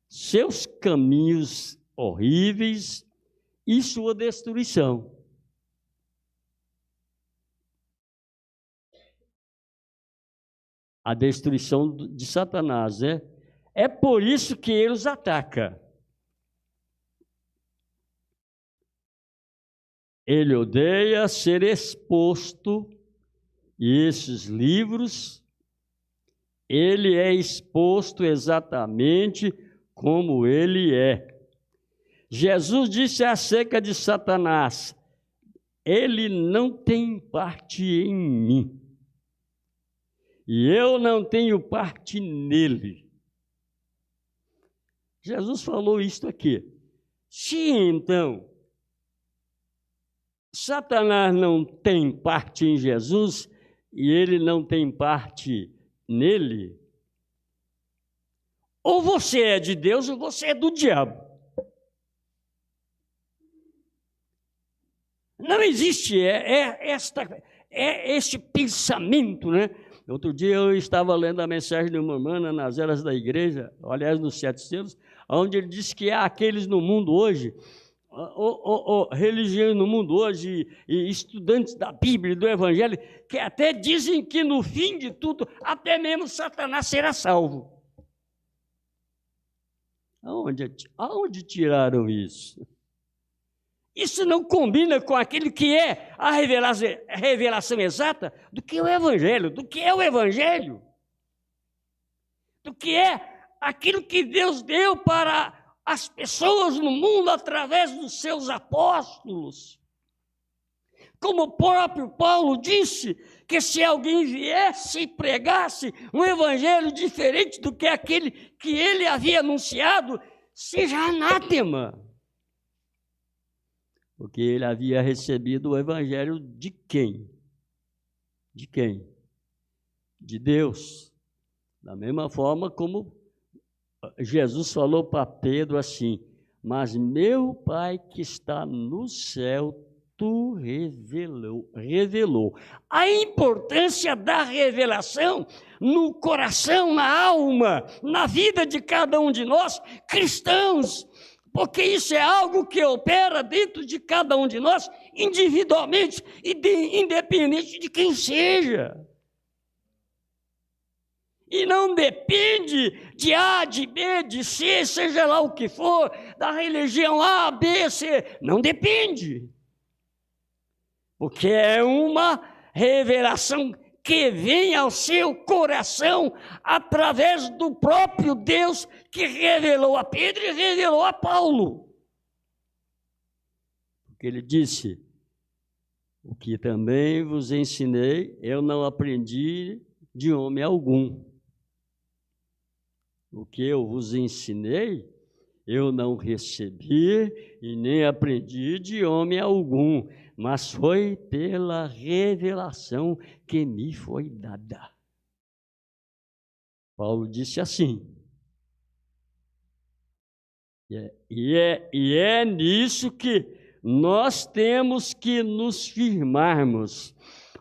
seus caminhos horríveis e sua destruição. A destruição de Satanás, né? É por isso que ele os ataca. Ele odeia ser exposto, e esses livros, ele é exposto exatamente como ele é. Jesus disse acerca de Satanás: ele não tem parte em mim, e eu não tenho parte nele. Jesus falou isto aqui. Se então Satanás não tem parte em Jesus e ele não tem parte nele, ou você é de Deus ou você é do diabo. Não existe este pensamento, né? Outro dia eu estava lendo a mensagem de uma irmã nas eras da igreja, aliás, nos 7 selos, onde ele disse que há aqueles no mundo hoje, religiões no mundo hoje, e estudantes da Bíblia e do Evangelho, que até dizem que no fim de tudo, até mesmo Satanás será salvo. Aonde tiraram isso? Isso não combina com aquele que é a revelação exata do que é o Evangelho, do que é o Evangelho, do que é aquilo que Deus deu para as pessoas no mundo através dos seus apóstolos. Como o próprio Paulo disse, que se alguém viesse e pregasse um evangelho diferente do que aquele que ele havia anunciado, seja anátema. Porque ele havia recebido o evangelho de quem? De quem? De Deus. Da mesma forma como Jesus falou para Pedro assim: mas meu Pai que está no céu tu revelou. A importância da revelação no coração, na alma, na vida de cada um de nós, cristãos, porque isso é algo que opera dentro de cada um de nós, individualmente e independente de quem seja. E não depende de A, de B, de C, seja lá o que for, da religião A, B, C. Não depende. Porque é uma revelação que vem ao seu coração através do próprio Deus que revelou a Pedro e revelou a Paulo. Porque ele disse: o que também vos ensinei, eu não aprendi de homem algum. O que eu vos ensinei, eu não recebi e nem aprendi de homem algum, mas foi pela revelação que me foi dada. Paulo disse assim. E é nisso que nós temos que nos firmarmos.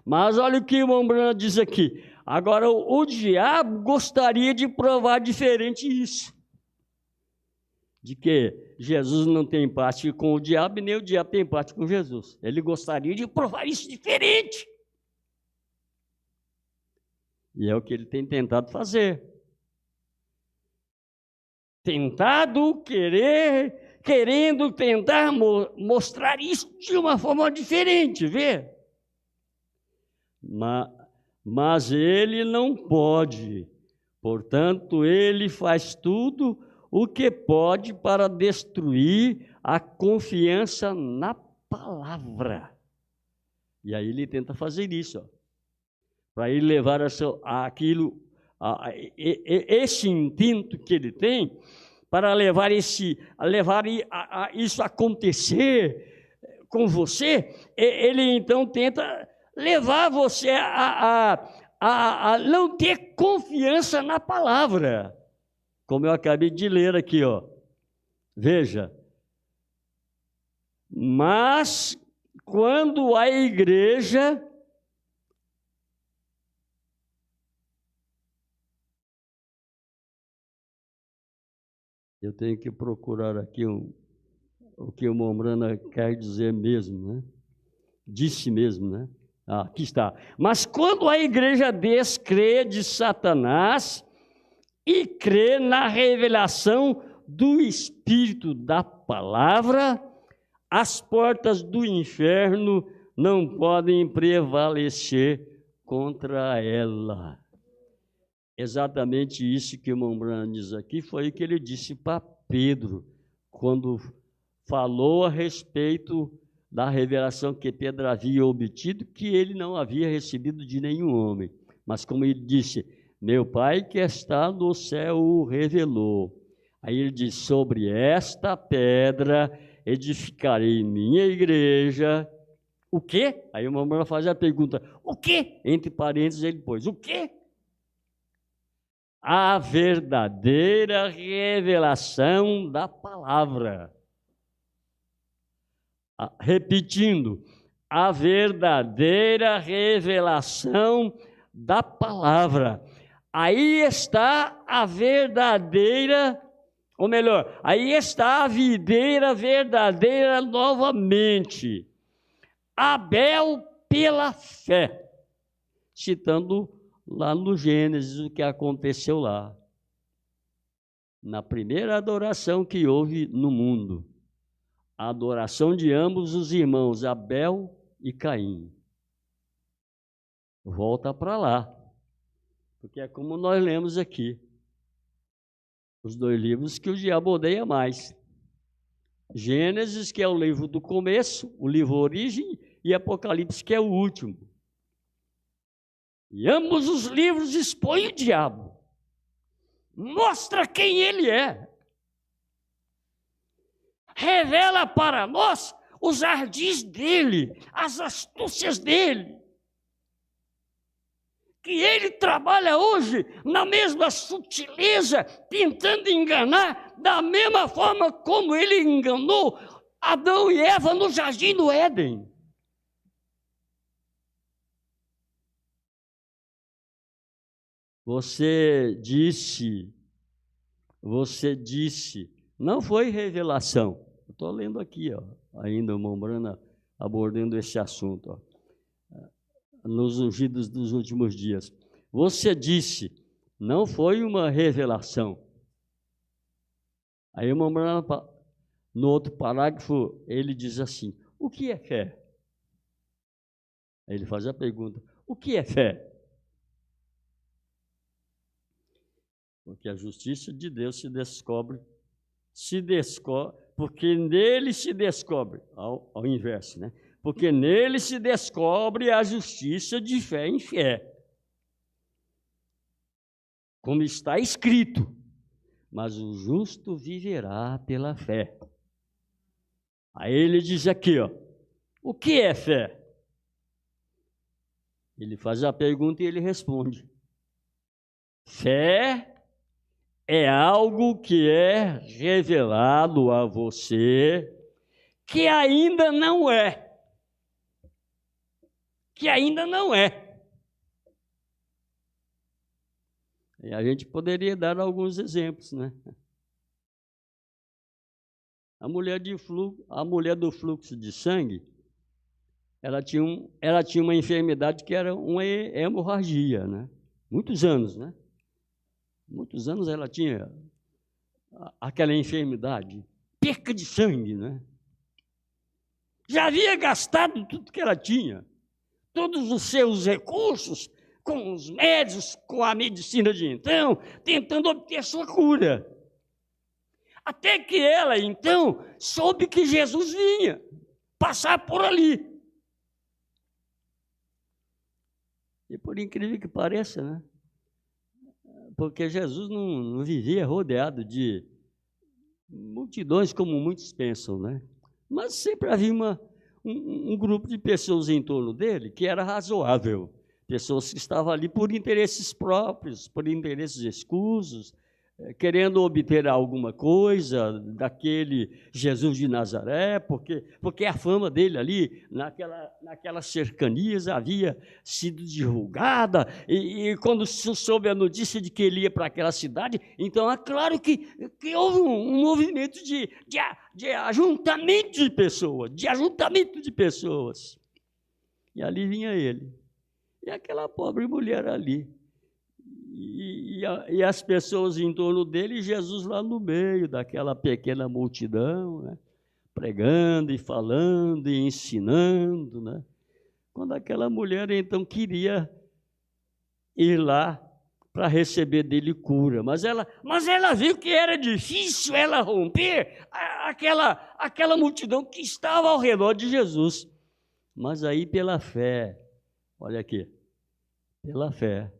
Mas olha o que o irmão Branham diz aqui. Agora, o diabo gostaria de provar diferente isso. De que Jesus não tem parte com o diabo e nem o diabo tem parte com Jesus. Ele gostaria de provar isso diferente. E é o que ele tem tentado fazer. Querendo tentar mostrar isso de uma forma diferente, vê? Mas ele não pode. Portanto, ele faz tudo o que pode para destruir a confiança na palavra. E aí ele tenta fazer isso, para ele levar esse intento que ele tem, para levar isso a acontecer com você. Ele então tenta levar você a não ter confiança na palavra, como eu acabei de ler aqui, Veja, mas quando a igreja eu tenho que procurar aqui o que o Mombrana quer dizer mesmo, né? Disse mesmo, né? Aqui está. Mas quando a igreja descrê de Satanás e crê na revelação do Espírito da palavra, as portas do inferno não podem prevalecer contra ela. Exatamente isso que o Mombrana diz aqui foi o que ele disse para Pedro, quando falou a respeito da revelação que Pedro havia obtido, que ele não havia recebido de nenhum homem. Mas como ele disse, meu Pai que está no céu o revelou. Aí ele diz, sobre esta pedra edificarei minha igreja. O quê? Aí o Mombrana faz a pergunta, o quê? Entre parênteses ele pôs, o quê? A verdadeira revelação da palavra. Repetindo, a verdadeira revelação da palavra. Aí está a verdadeira, ou melhor, aí está a videira verdadeira novamente. Abel pela fé, citando lá no Gênesis o que aconteceu lá, na primeira adoração que houve no mundo, a adoração de ambos os irmãos, Abel e Caim. Volta para lá, porque é como nós lemos aqui, os dois livros que o diabo odeia mais. Gênesis, que é o livro do começo, o livro origem, e Apocalipse, que é o último. E ambos os livros expõem o diabo, mostra quem ele é, revela para nós os ardis dele, as astúcias dele, que ele trabalha hoje na mesma sutileza, tentando enganar da mesma forma como ele enganou Adão e Eva no jardim do Éden. Você disse, não foi revelação. Eu estou lendo aqui, ainda o Mombrana abordando esse assunto, nos ungidos dos últimos dias. Você disse, não foi uma revelação. Aí o Mombrana, no outro parágrafo, ele diz assim, o que é fé? Aí ele faz a pergunta, o que é fé? Porque a justiça de Deus se descobre, porque nele se descobre, ao inverso, né? Porque nele se descobre a justiça de fé em fé. Como está escrito, mas o justo viverá pela fé. Aí ele diz aqui, o que é fé? Ele faz a pergunta e ele responde. Fé é algo que é revelado a você, que ainda não é. Que ainda não é. E a gente poderia dar alguns exemplos, né? A mulher do fluxo de sangue, ela tinha uma enfermidade que era uma hemorragia, né? Muitos anos, né? Muitos anos ela tinha aquela enfermidade, perca de sangue, né? Já havia gastado tudo que ela tinha, todos os seus recursos, com os médicos, com a medicina de então, tentando obter sua cura. Até que ela, então, soube que Jesus vinha passar por ali. E por incrível que pareça, né? Porque Jesus não vivia rodeado de multidões como muitos pensam, né? Mas sempre havia um grupo de pessoas em torno dele que era razoável. Pessoas que estavam ali por interesses próprios, por interesses escusos, querendo obter alguma coisa daquele Jesus de Nazaré, porque a fama dele ali, naquelas cercanias, havia sido divulgada, e quando se soube a notícia de que ele ia para aquela cidade, então é claro que houve um movimento de ajuntamento de pessoas, e ali vinha ele, e aquela pobre mulher ali, e as pessoas em torno dele, e Jesus lá no meio daquela pequena multidão, né? Pregando e falando e ensinando, né? Quando aquela mulher então queria ir lá para receber dele cura, mas ela viu que era difícil ela romper aquela multidão que estava ao redor de Jesus. Mas aí pela fé, olha aqui, pela fé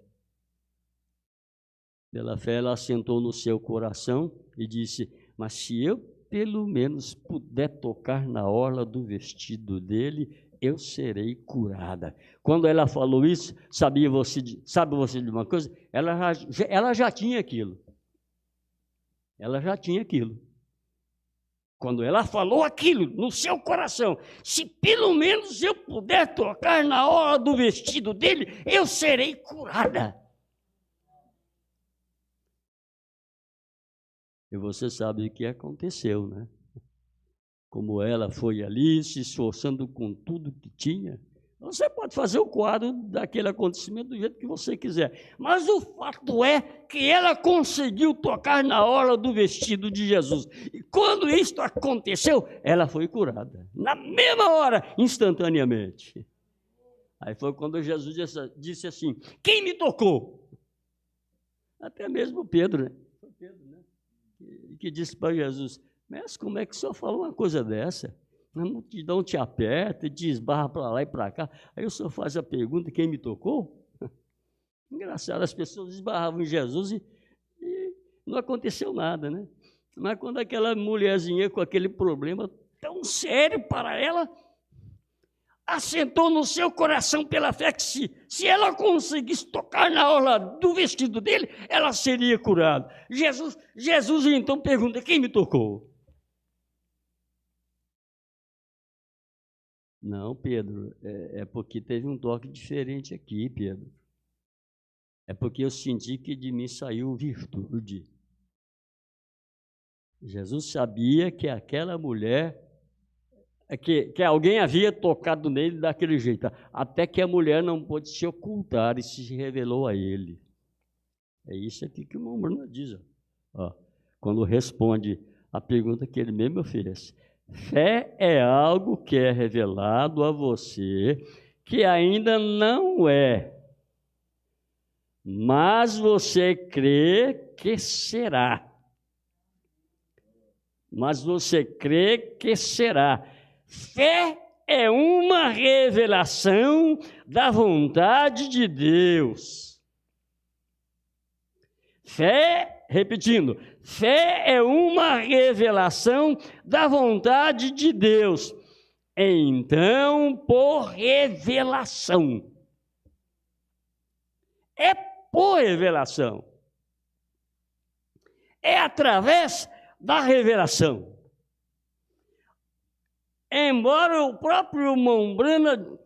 ela assentou no seu coração e disse: mas se eu pelo menos puder tocar na orla do vestido dele, eu serei curada. Quando ela falou isso, sabe você de uma coisa? Ela já tinha aquilo. Ela já tinha aquilo. Quando ela falou aquilo no seu coração, se pelo menos eu puder tocar na orla do vestido dele, eu serei curada. E você sabe o que aconteceu, né? Como ela foi ali, se esforçando com tudo que tinha. Você pode fazer o quadro daquele acontecimento do jeito que você quiser. Mas o fato é que ela conseguiu tocar na orla do vestido de Jesus. E quando isto aconteceu, ela foi curada. Na mesma hora, instantaneamente. Aí foi quando Jesus disse assim: quem me tocou? Até mesmo Pedro, né? Foi Pedro, né? Que disse para Jesus: mestre, como é que o senhor fala uma coisa dessa? A multidão te aperta, te esbarra para lá e para cá. Aí o senhor faz a pergunta: quem me tocou? Engraçado, as pessoas esbarravam em Jesus e não aconteceu nada, né? Mas quando aquela mulherzinha com aquele problema tão sério para ela, assentou no seu coração pela fé que se ela conseguisse tocar na orla do vestido dele, ela seria curada. Jesus então pergunta: quem me tocou? Não, Pedro, é porque teve um toque diferente aqui, Pedro. É porque eu senti que de mim saiu virtude. Jesus sabia que aquela mulher, que alguém havia tocado nele daquele jeito, até que a mulher não pôde se ocultar e se revelou a ele. É isso aqui que o irmão Bruno diz, ó, quando responde a pergunta que ele mesmo fez. Fé é algo que é revelado a você, que ainda não é, mas você crê que será. Mas você crê que será. Fé é uma revelação da vontade de Deus. Fé, repetindo, fé é uma revelação da vontade de Deus. Então, por revelação. É por revelação. É através da revelação. Embora o próprio irmão Brana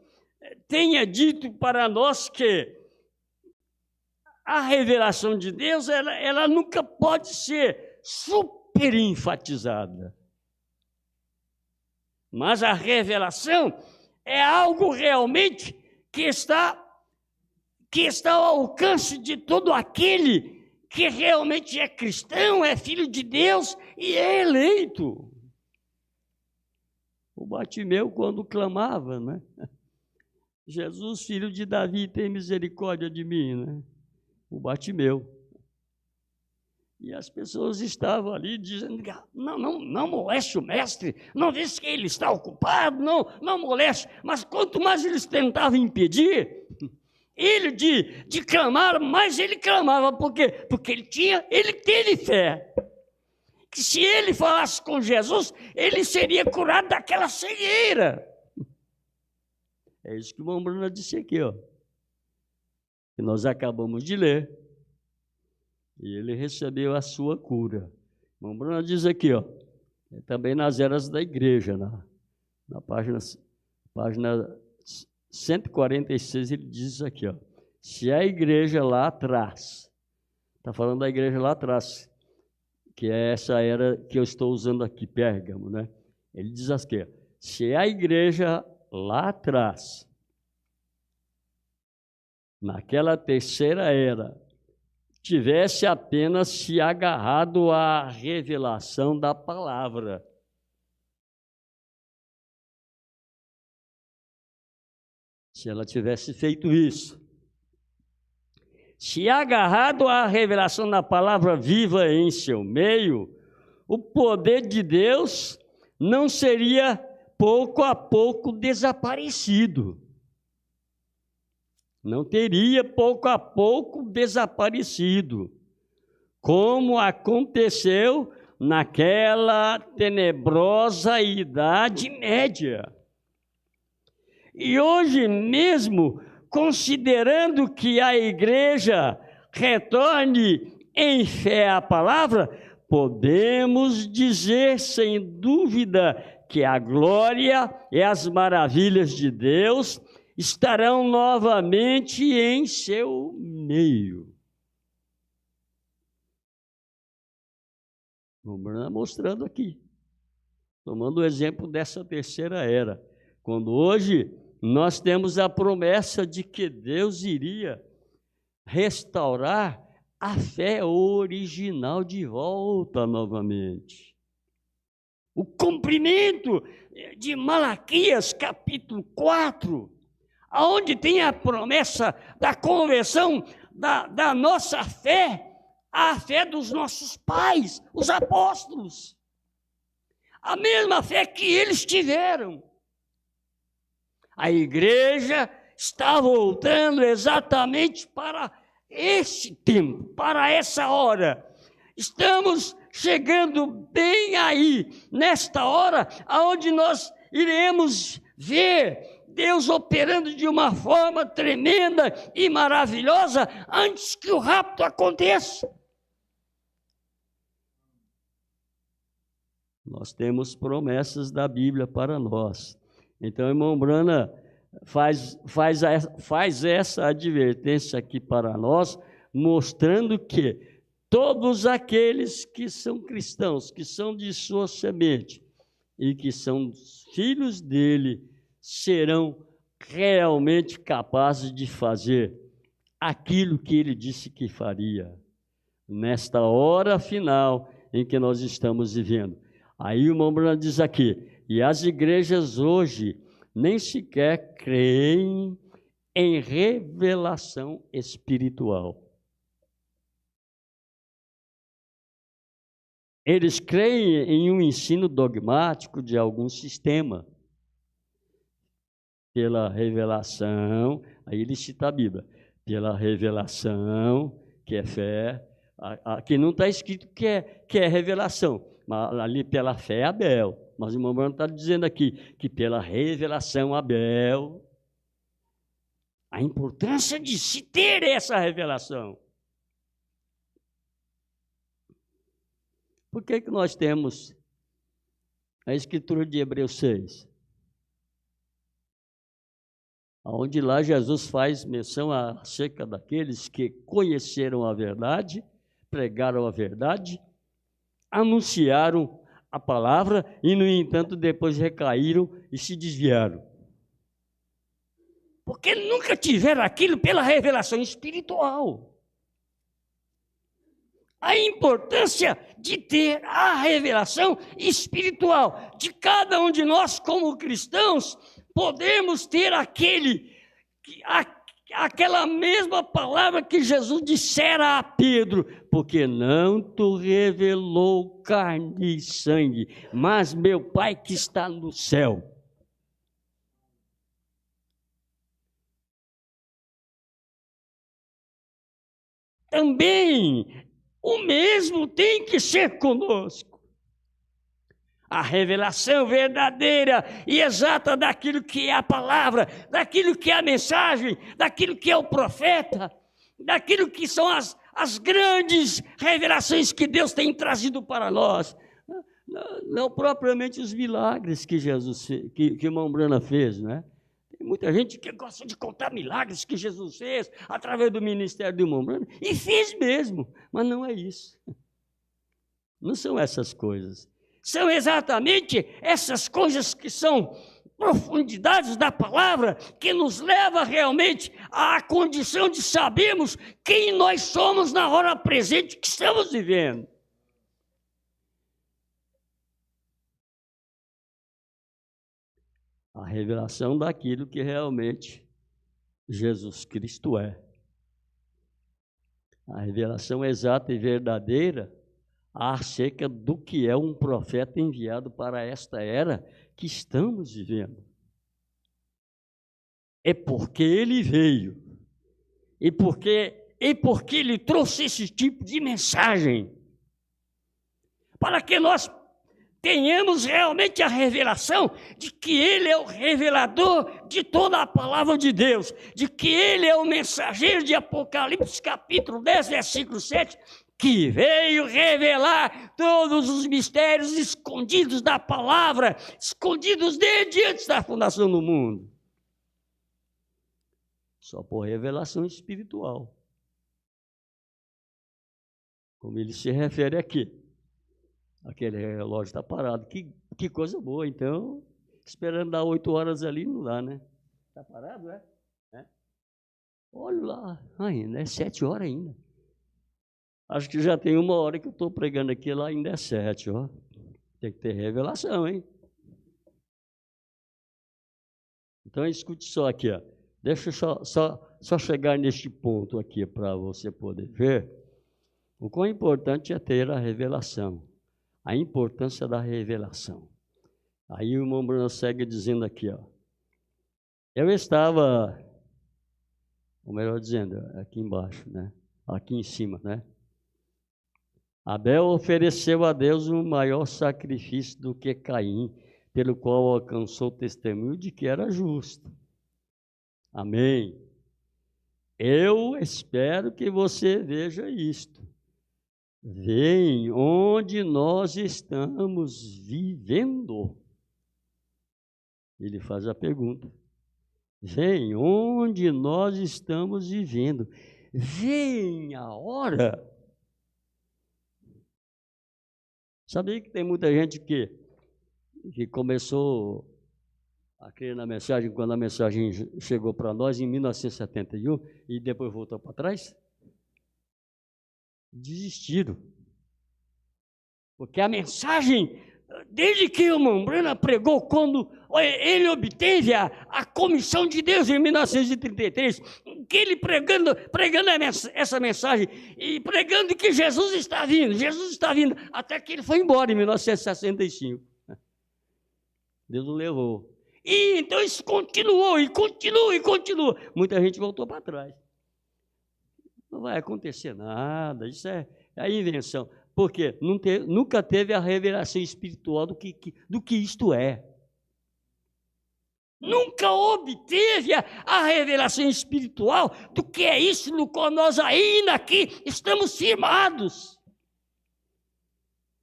tenha dito para nós que a revelação de Deus, ela nunca pode ser super enfatizada. Mas a revelação é algo realmente que está ao alcance de todo aquele que realmente é cristão, é filho de Deus e é eleito. O Bartimeu, quando clamava, né? Jesus, filho de Davi, tem misericórdia de mim, né? O Bartimeu. E as pessoas estavam ali dizendo: não moleste o mestre, não diz que ele está ocupado, não moleste. Mas quanto mais eles tentavam impedir, ele de clamar, mas ele clamava por quê? Porque ele teve fé. Que se ele falasse com Jesus, ele seria curado daquela cegueira. É isso que o irmão Bruno disse aqui, ó. Que nós acabamos de ler. E ele recebeu a sua cura. O irmão Bruno diz aqui, ó. Também nas eras da igreja, na página 146, ele diz aqui, ó. Se a igreja lá atrás, está falando da igreja lá atrás, que é essa era que eu estou usando aqui, Pérgamo, né? Ele diz aqui, ó, se a igreja lá atrás, naquela terceira era, tivesse apenas se agarrado à revelação da palavra, se ela tivesse feito isso, se agarrado à revelação da palavra viva em seu meio, o poder de Deus não seria pouco a pouco desaparecido. Não teria pouco a pouco desaparecido, como aconteceu naquela tenebrosa Idade Média. E hoje mesmo, considerando que a igreja retorne em fé à palavra, podemos dizer sem dúvida que a glória e as maravilhas de Deus estarão novamente em seu meio. Vamos mostrando aqui, tomando o exemplo dessa terceira era, quando hoje nós temos a promessa de que Deus iria restaurar a fé original de volta novamente. O cumprimento de Malaquias capítulo 4, onde tem a promessa da conversão da nossa fé, à fé dos nossos pais, os apóstolos. A mesma fé que eles tiveram. A igreja está voltando exatamente para este tempo, para essa hora. Estamos chegando bem aí, nesta hora, onde nós iremos ver Deus operando de uma forma tremenda e maravilhosa antes que o rapto aconteça. Nós temos promessas da Bíblia para nós. Então, irmão Brana faz essa advertência aqui para nós, mostrando que todos aqueles que são cristãos, que são de sua semente e que são filhos dele, serão realmente capazes de fazer aquilo que ele disse que faria, nesta hora final em que nós estamos vivendo. Aí o irmão Bruno diz aqui, e as igrejas hoje nem sequer creem em revelação espiritual. Eles creem em um ensino dogmático de algum sistema. Pela revelação, aí ele cita a Bíblia, pela revelação, que é fé, aqui não está escrito que é revelação, mas ali pela fé Abel. Mas o irmão Bruno está dizendo aqui que pela revelação Abel, a importância de se ter essa revelação. Por que nós temos a escritura de Hebreus 6? Onde lá Jesus faz menção acerca daqueles que conheceram a verdade, pregaram a verdade, anunciaram a palavra e, no entanto, depois recaíram e se desviaram. Porque nunca tiveram aquilo pela revelação espiritual. A importância de ter a revelação espiritual. De cada um de nós, como cristãos, podemos ter aquela mesma palavra que Jesus dissera a Pedro, porque não te revelou carne e sangue, mas meu Pai que está no céu. também o mesmo tem que ser conosco. A revelação verdadeira e exata daquilo que é a palavra, daquilo que é a mensagem, daquilo que é o profeta, daquilo que são as grandes revelações que Deus tem trazido para nós. Não propriamente os milagres que Jesus que irmão Brana fez, né? Tem muita gente que gosta de contar milagres que Jesus fez através do ministério do irmão Brana, e fez mesmo, mas não é isso. Não são essas coisas. São exatamente essas coisas que são profundidades da palavra, que nos leva realmente à condição de sabermos quem nós somos na hora presente que estamos vivendo. A revelação daquilo que realmente Jesus Cristo é. A revelação exata e verdadeira acerca do que é um profeta enviado para esta era que estamos vivendo. É porque ele veio, e porque ele trouxe esse tipo de mensagem, para que nós tenhamos realmente a revelação de que ele é o revelador de toda a palavra de Deus, de que ele é o mensageiro de Apocalipse capítulo 10, versículo 7, que veio revelar todos os mistérios escondidos da palavra, escondidos desde antes da fundação do mundo. Só por revelação espiritual. Como ele se refere aqui. Aquele relógio está parado. Que coisa boa, então. Esperando dar 8 horas ali, não dá, né? Está parado, é? Olha lá, ainda é 7 horas ainda. Acho que já tem 1 hora que eu estou pregando aqui, lá ainda é 7, ó. Tem que ter revelação, hein? Então, escute só aqui, ó. Deixa eu só chegar neste ponto aqui para você poder ver o quão importante é ter a revelação. A importância da revelação. Aí o irmão Bruno segue dizendo aqui, ó. Eu estava, ou melhor dizendo, aqui embaixo, né? Aqui em cima, né? Abel ofereceu a Deus um maior sacrifício do que Caim, pelo qual alcançou o testemunho de que era justo. Amém. Eu espero que você veja isto. Vem onde nós estamos vivendo. Ele faz a pergunta. Vem onde nós estamos vivendo. Vem a hora. Sabia que tem muita gente que começou a crer na mensagem quando a mensagem chegou para nós em 1971 e depois voltou para trás? Desistiram. Porque a mensagem, desde que o irmão Brana pregou, quando ele obteve a comissão de Deus em 1933, que ele pregando essa mensagem e pregando que Jesus está vindo, até que ele foi embora em 1965. Deus o levou. E então isso continuou, e continua. Muita gente voltou para trás. Não vai acontecer nada, isso é a invenção. Por quê? Nunca teve a revelação espiritual do que isto é. Nunca obteve a revelação espiritual do que é isso no qual nós ainda aqui estamos firmados.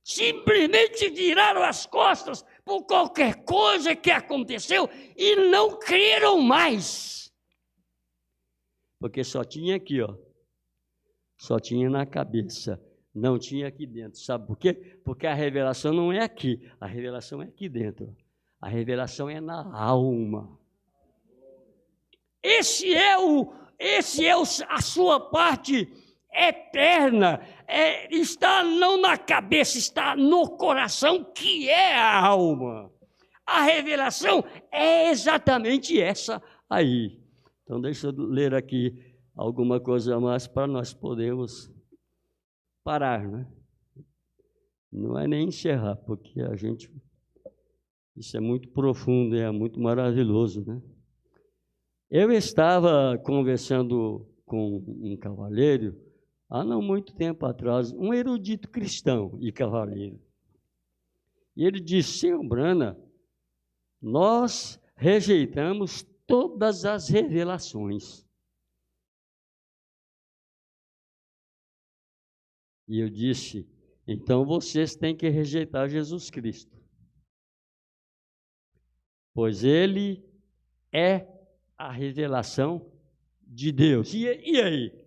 Simplesmente viraram as costas por qualquer coisa que aconteceu e não creram mais. Porque só tinha aqui, ó. Só tinha na cabeça, não tinha aqui dentro. Sabe por quê? Porque a revelação não é aqui, a revelação é aqui dentro. A revelação é na alma. Esse é a sua parte eterna. Está não na cabeça, está no coração, que é a alma. A revelação é exatamente essa aí. Então, deixa eu ler aqui alguma coisa a mais para nós podermos parar, né? Não é nem encerrar, porque isso é muito profundo, é muito maravilhoso, né? Eu estava conversando com um cavalheiro há não muito tempo atrás, um erudito cristão e cavaleiro. E ele disse: senhor Brana, nós rejeitamos todas as revelações. E eu disse: então vocês têm que rejeitar Jesus Cristo, pois Ele é a revelação de Deus. E aí?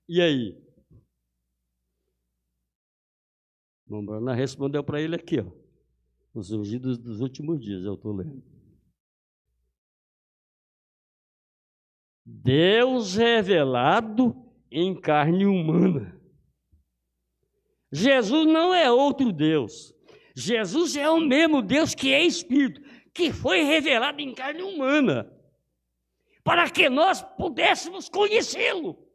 E aí? O Brana respondeu para ele aqui, ó, os ungidos dos últimos dias, eu estou lendo. Deus revelado em carne humana. Jesus não é outro Deus. Jesus é o mesmo Deus que é Espírito, que foi revelado em carne humana, para que nós pudéssemos conhecê-lo.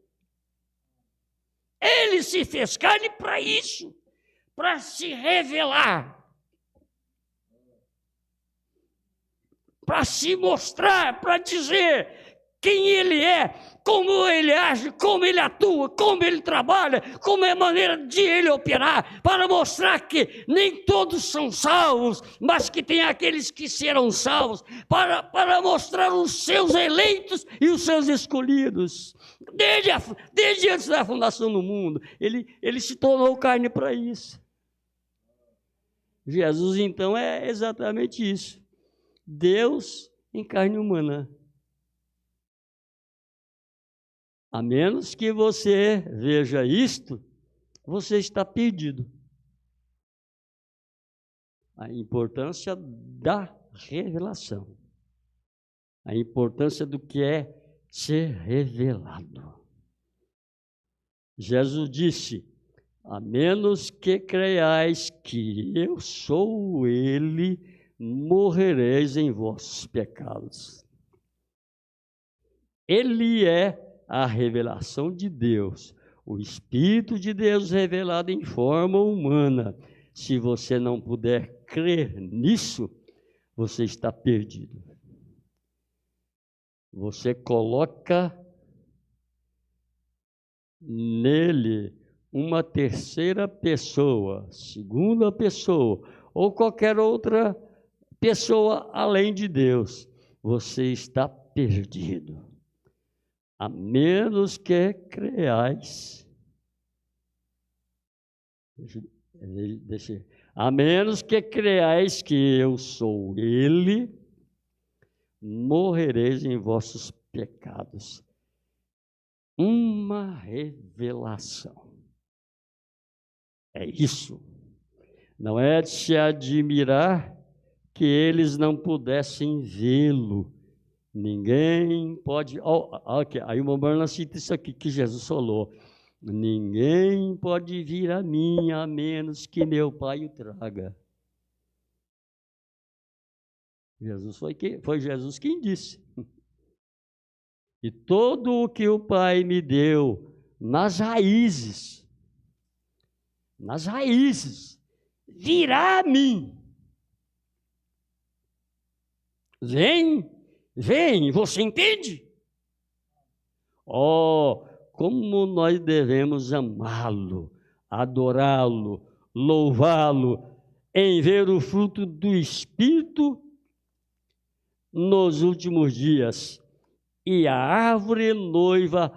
Ele se fez carne para isso, para se revelar, para se mostrar, para dizer quem Ele é, como Ele age, como Ele atua, como Ele trabalha, como é a maneira de Ele operar, para mostrar que nem todos são salvos, mas que tem aqueles que serão salvos, para mostrar os seus eleitos e os seus escolhidos. Desde antes da fundação do mundo, ele se tornou carne para isso. Jesus, então, é exatamente isso. Deus em carne humana. A menos que você veja isto, você está perdido. A importância da revelação. A importância do que é ser revelado. Jesus disse: a menos que creiais que eu sou Ele, morrereis em vossos pecados. Ele é a revelação de Deus, o Espírito de Deus revelado em forma humana. Se você não puder crer nisso, você está perdido. Você coloca nele uma terceira pessoa, segunda pessoa, ou qualquer outra pessoa além de Deus. Você está perdido. A menos que creiais, a menos que creiais que eu sou Ele, morrereis em vossos pecados. Uma revelação. É isso. Não é de se admirar que eles não pudessem vê-lo. Ninguém pode... Aí o Brana cita isso aqui que Jesus falou. Ninguém pode vir a mim a menos que meu Pai o traga. Foi Jesus quem disse. E todo o que o Pai me deu nas raízes, virá a mim. Vem, você entende? Como nós devemos amá-lo, adorá-lo, louvá-lo, em ver o fruto do Espírito nos últimos dias. E a árvore noiva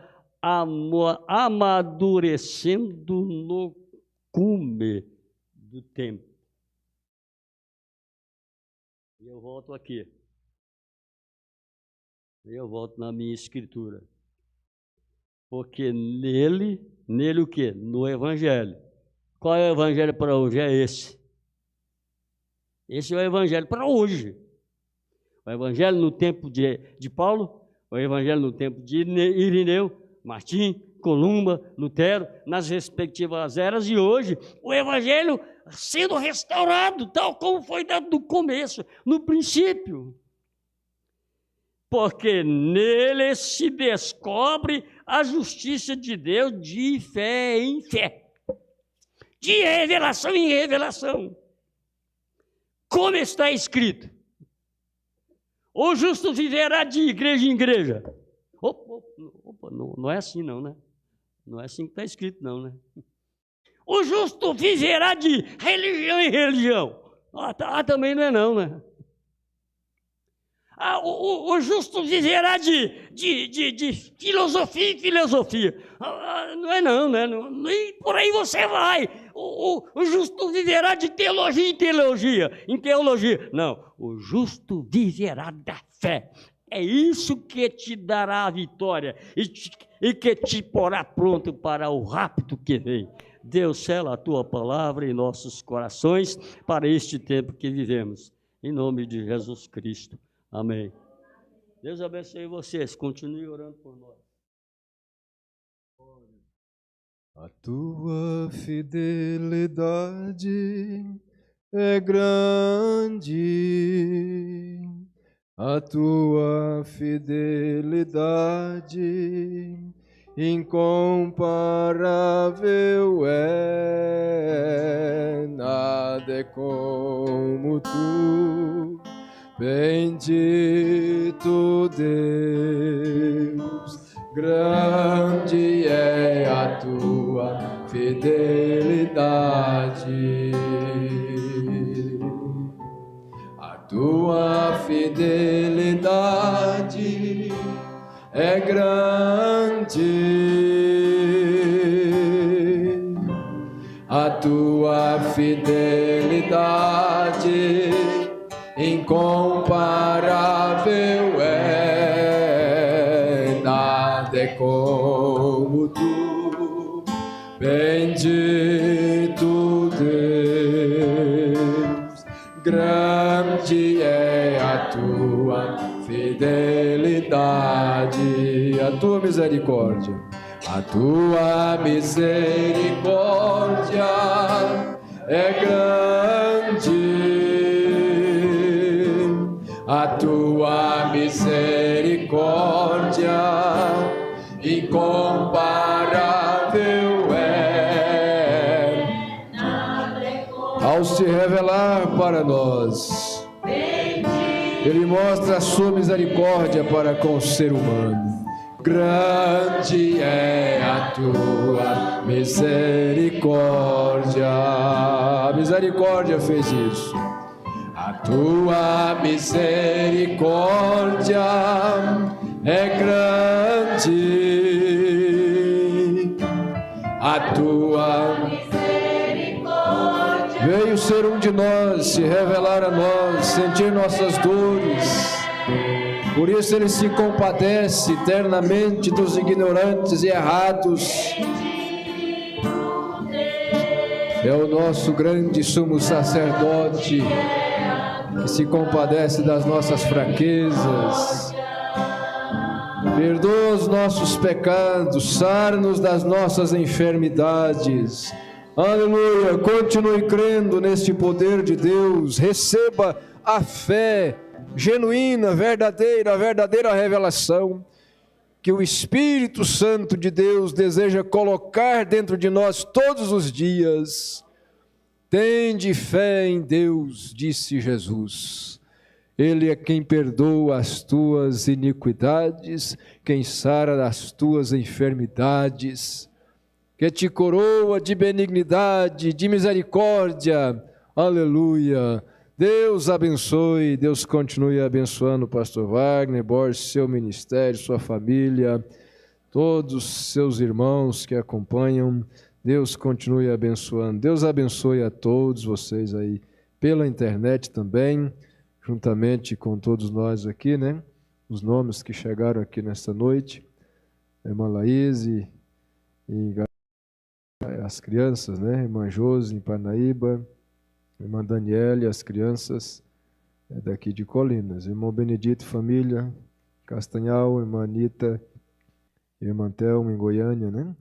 amadurecendo no cume do tempo. E eu volto aqui. Eu volto na minha escritura. Porque nele o quê? No Evangelho. Qual é o Evangelho para hoje? É esse. Esse é o Evangelho para hoje. O Evangelho no tempo de Paulo, o Evangelho no tempo de Irineu, Martim, Columba, Lutero, nas respectivas eras, e hoje o Evangelho sendo restaurado, tal como foi dado no começo, no princípio. Porque nele se descobre a justiça de Deus de fé em fé, de revelação em revelação. Como está escrito: o justo viverá de igreja em igreja. Opa, não é assim não, né? Não é assim que está escrito, não, né? O justo viverá de religião em religião. Também não é não, né? O justo viverá de filosofia em filosofia. Não é não, né? E por aí você vai. O justo viverá de teologia em teologia. Não, o justo viverá da fé. É isso que te dará a vitória e que te porá pronto para o rápido que vem. Deus sela a tua palavra em nossos corações para este tempo que vivemos. Em nome de Jesus Cristo. Amém. Deus abençoe vocês. Continue orando por nós.
A tua fidelidade é grande. A tua fidelidade incomparável é. Nada é como tu. Bendito Deus, grande é a tua fidelidade. A tua fidelidade é grande. A tua fidelidade incomparável é. Nada é como tu, bendito Deus, grande é a tua fidelidade, a tua misericórdia, a tua misericórdia é grande. A tua misericórdia incomparável é. Ao se revelar para nós, Ele mostra a sua misericórdia para com o ser humano. Grande é a tua misericórdia. A misericórdia fez isso. A tua misericórdia é grande. A tua misericórdia veio ser um de nós, se revelar a nós, sentir nossas dores. Por isso Ele se compadece eternamente dos ignorantes e errados. É o nosso grande sumo sacerdote que se compadece das nossas fraquezas, perdoa os nossos pecados, sara-nos das nossas enfermidades. Aleluia! Continue crendo neste poder de Deus, receba a fé genuína, verdadeira, a verdadeira revelação que o Espírito Santo de Deus deseja colocar dentro de nós todos os dias. Tende fé em Deus, disse Jesus. Ele é quem perdoa as tuas iniquidades, quem sara as tuas enfermidades, que te coroa de benignidade, de misericórdia. Aleluia! Deus abençoe, Deus continue abençoando o pastor Wagner Borges, seu ministério, sua família, todos os seus irmãos que acompanham. Deus continue abençoando. Deus abençoe a todos vocês aí pela internet também, juntamente com todos nós aqui, né? Os nomes que chegaram aqui nesta noite. Irmã Laís e as crianças, né? Irmã Josi em Parnaíba, Irmã Daniela e as crianças daqui de Colinas. Irmão Benedito, família, Castanhal, Irmã Anita, Irmã Thelma em Goiânia, né?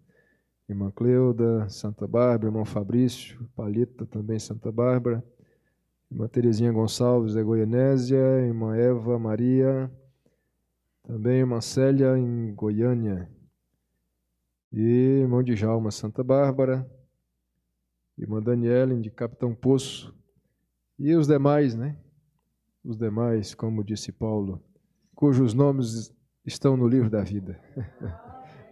Irmã Cleuda, Santa Bárbara, irmão Fabrício, Palita também Santa Bárbara, irmã Terezinha Gonçalves da Goianésia, irmã Eva Maria, também irmã Célia em Goiânia, e irmão Djalma Santa Bárbara, irmã Daniela de Capitão Poço, e os demais, né? Os demais, como disse Paulo, cujos nomes estão no livro da vida.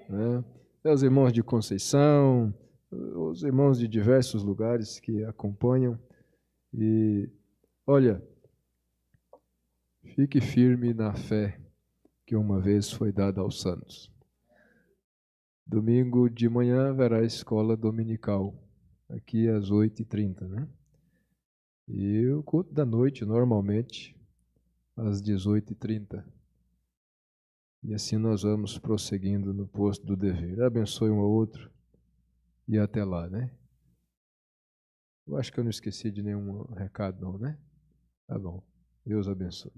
Né? os irmãos de Conceição, os irmãos de diversos lugares que acompanham. E, olha, fique firme na fé que uma vez foi dada aos santos. Domingo de manhã haverá escola dominical, aqui às 8h30, né? E o culto da noite, normalmente, às 18h30. E assim nós vamos prosseguindo no posto do dever. Abençoe um ao outro e até lá, né? Eu acho que eu não esqueci de nenhum recado, não, né? Tá bom. Deus abençoe.